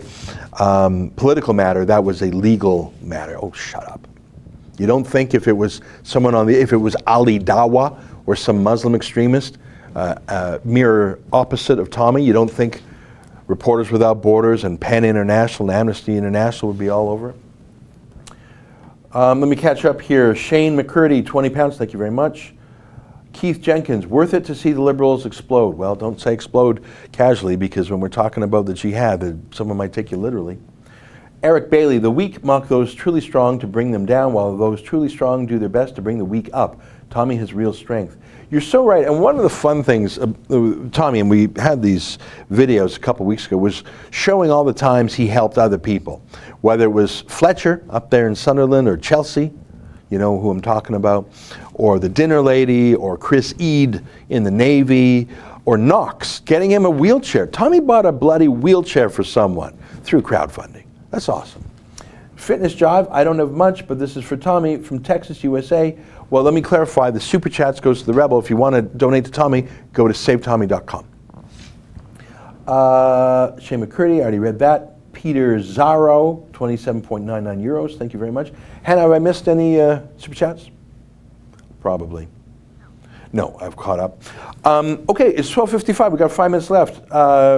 political matter. That was a legal matter. Oh, shut up. You don't think if it was someone if it was Ali Dawa or some Muslim extremist, mirror opposite of Tommy, you don't think Reporters Without Borders and PEN International and Amnesty International would be all over it? Let me catch up here. Shane McCurdy, 20 pounds, thank you very much. Keith Jenkins, worth it to see the Liberals explode? Well, don't say explode casually because when we're talking about the jihad, someone might take you literally. Eric Bailey, the weak mock those truly strong to bring them down, while those truly strong do their best to bring the weak up. Tommy has real strength. You're so right. And one of the fun things, Tommy, and we had these videos a couple weeks ago, was showing all the times he helped other people. Whether it was Fletcher up there in Sunderland, or Chelsea, you know who I'm talking about, or the dinner lady, or Chris Eade in the Navy, or Knox, getting him a wheelchair. Tommy bought a bloody wheelchair for someone through crowdfunding. That's awesome. Fitness Jive, I don't have much, but this is for Tommy from Texas, USA. Well, let me clarify. The Super Chats goes to the Rebel. If you want to donate to Tommy, go to savetommy.com. Shane McCurdy, I already read that. Peter Zaro, 27.99 euros. Thank you very much. Hannah, have I missed any Super Chats? Probably. No, I've caught up. Okay, it's 12:55. We've got 5 minutes left.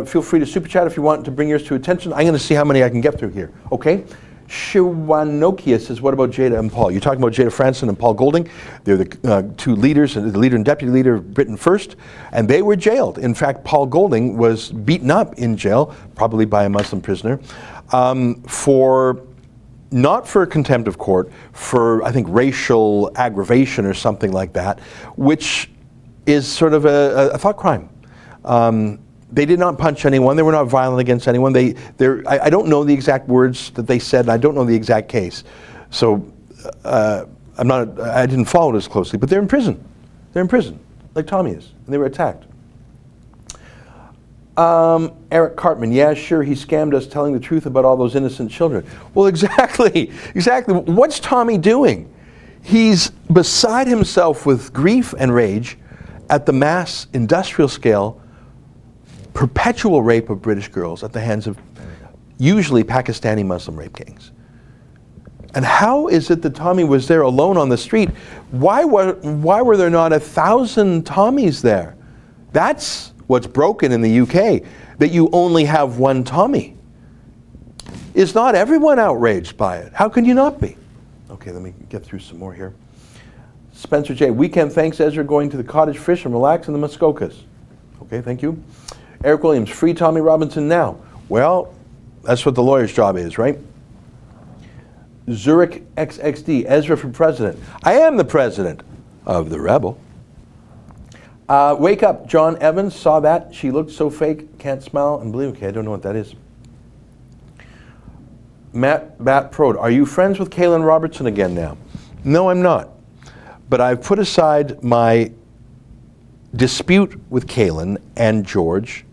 Feel free to Super Chat if you want to bring yours to attention. I'm going to see how many I can get through here. Okay? Shiwanokia says, what about Jada and Paul? You're talking about Jada Franson and Paul Golding. They're the two leaders, the leader and deputy leader of Britain First, and they were jailed. In fact, Paul Golding was beaten up in jail, probably by a Muslim prisoner, not for contempt of court, for, I think, racial aggravation or something like that, which is sort of a thought crime. They did not punch anyone. They were not violent against anyone. I don't know the exact words that they said, and I don't know the exact case. So I didn't follow it as closely, but they're in prison. They're in prison, like Tommy is, and they were attacked. Eric Cartman, yeah, sure, he scammed us telling the truth about all those innocent children. Well, exactly. What's Tommy doing? He's beside himself with grief and rage at the mass industrial scale perpetual rape of British girls at the hands of usually Pakistani Muslim rape gangs. And how is it that Tommy was there alone on the street? Why were there not 1,000 Tommies there? That's what's broken in the UK, that you only have one Tommy. Is not everyone outraged by it? How can you not be? Okay, let me get through some more here. Spencer J. Weekend thanks, Ezra, going to the cottage fish and relax in the Muskokas. Okay, thank you. Eric Williams, free Tommy Robinson now. Well, that's what the lawyer's job is, right? Zurich XXD, Ezra for president. I am the president of the Rebel. Wake up, John Evans, saw that. She looked so fake, can't smile and believe. Okay, I don't know what that is. Matt Bat Prode, are you friends with Kaylin Robertson again now? No, I'm not. But I've put aside my dispute with Kaylin and George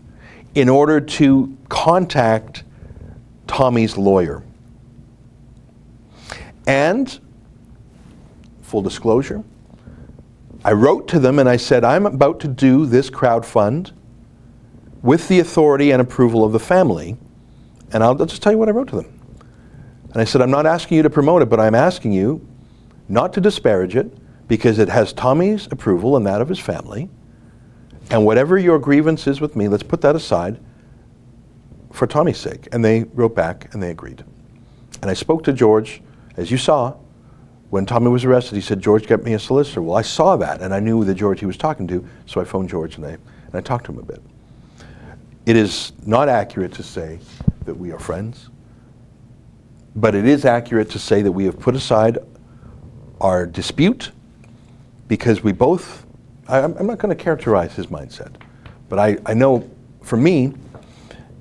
in order to contact Tommy's lawyer. And, full disclosure, I wrote to them and I said, I'm about to do this crowdfund with the authority and approval of the family. And I'll just tell you what I wrote to them. And I said, I'm not asking you to promote it, but I'm asking you not to disparage it, because it has Tommy's approval and that of his family. And whatever your grievance is with me, let's put that aside for Tommy's sake. And they wrote back and they agreed. And I spoke to George, as you saw, when Tommy was arrested. He said, George, get me a solicitor. Well, I saw that and I knew the George he was talking to, so I phoned George and I talked to him a bit. It is not accurate to say that we are friends, but it is accurate to say that we have put aside our dispute because we both, I'm not going to characterize his mindset, but I know for me,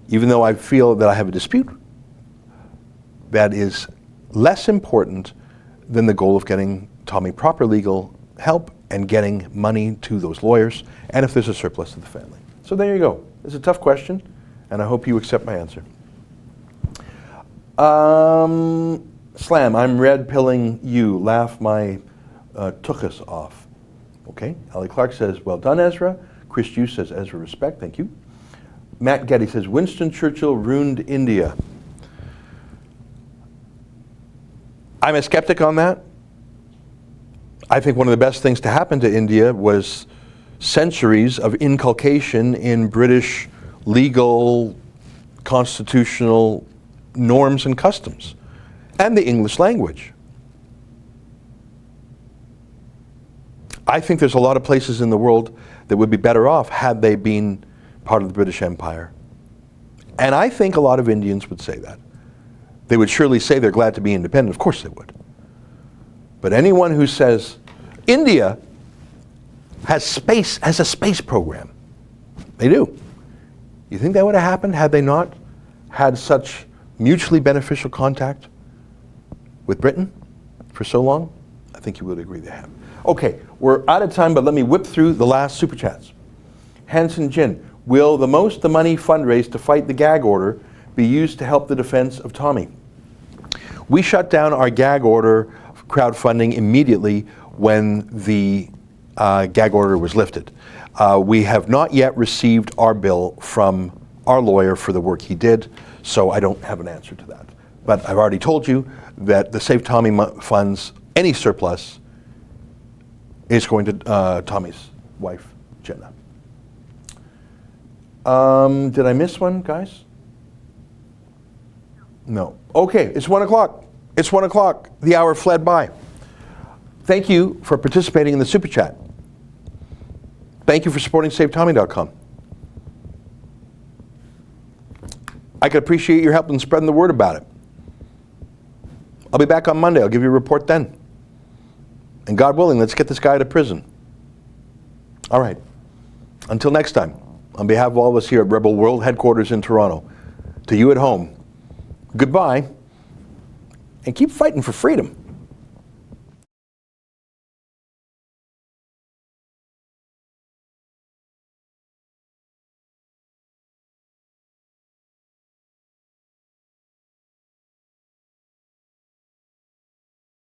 even though I feel that I have a dispute, that is less important than the goal of getting Tommy proper legal help and getting money to those lawyers, and if there's a surplus to the family. So there you go. It's a tough question, and I hope you accept my answer. Slam, I'm red pilling you. Laugh my tuchus off. Okay. Ali Clark says, well done, Ezra. Chris Hughes says, Ezra, respect. Thank you. Matt Getty says, Winston Churchill ruined India. I'm a skeptic on that. I think one of the best things to happen to India was centuries of inculcation in British legal, constitutional norms and customs, and the English language. I think there's a lot of places in the world that would be better off had they been part of the British Empire. And I think a lot of Indians would say that. They would surely say they're glad to be independent. Of course they would. But anyone who says, India has a space program. They do. You think that would have happened had they not had such mutually beneficial contact with Britain for so long? I think you would agree they have. Okay, we're out of time, but let me whip through the last super chats. Hanson Jin, will the money fundraised to fight the gag order be used to help the defense of Tommy? We shut down our gag order crowdfunding immediately when the gag order was lifted. We have not yet received our bill from our lawyer for the work he did, so I don't have an answer to that. But I've already told you that the Save Tommy funds, any surplus, is going to Tommy's wife, Jenna. Did I miss one, guys? No. Okay, it's 1 o'clock. It's 1 o'clock. The hour fled by. Thank you for participating in the Super Chat. Thank you for supporting SaveTommy.com. I could appreciate your help in spreading the word about it. I'll be back on Monday. I'll give you a report then. And God willing, let's get this guy out of prison. All right. Until next time, on behalf of all of us here at Rebel World Headquarters in Toronto, to you at home, goodbye, and keep fighting for freedom.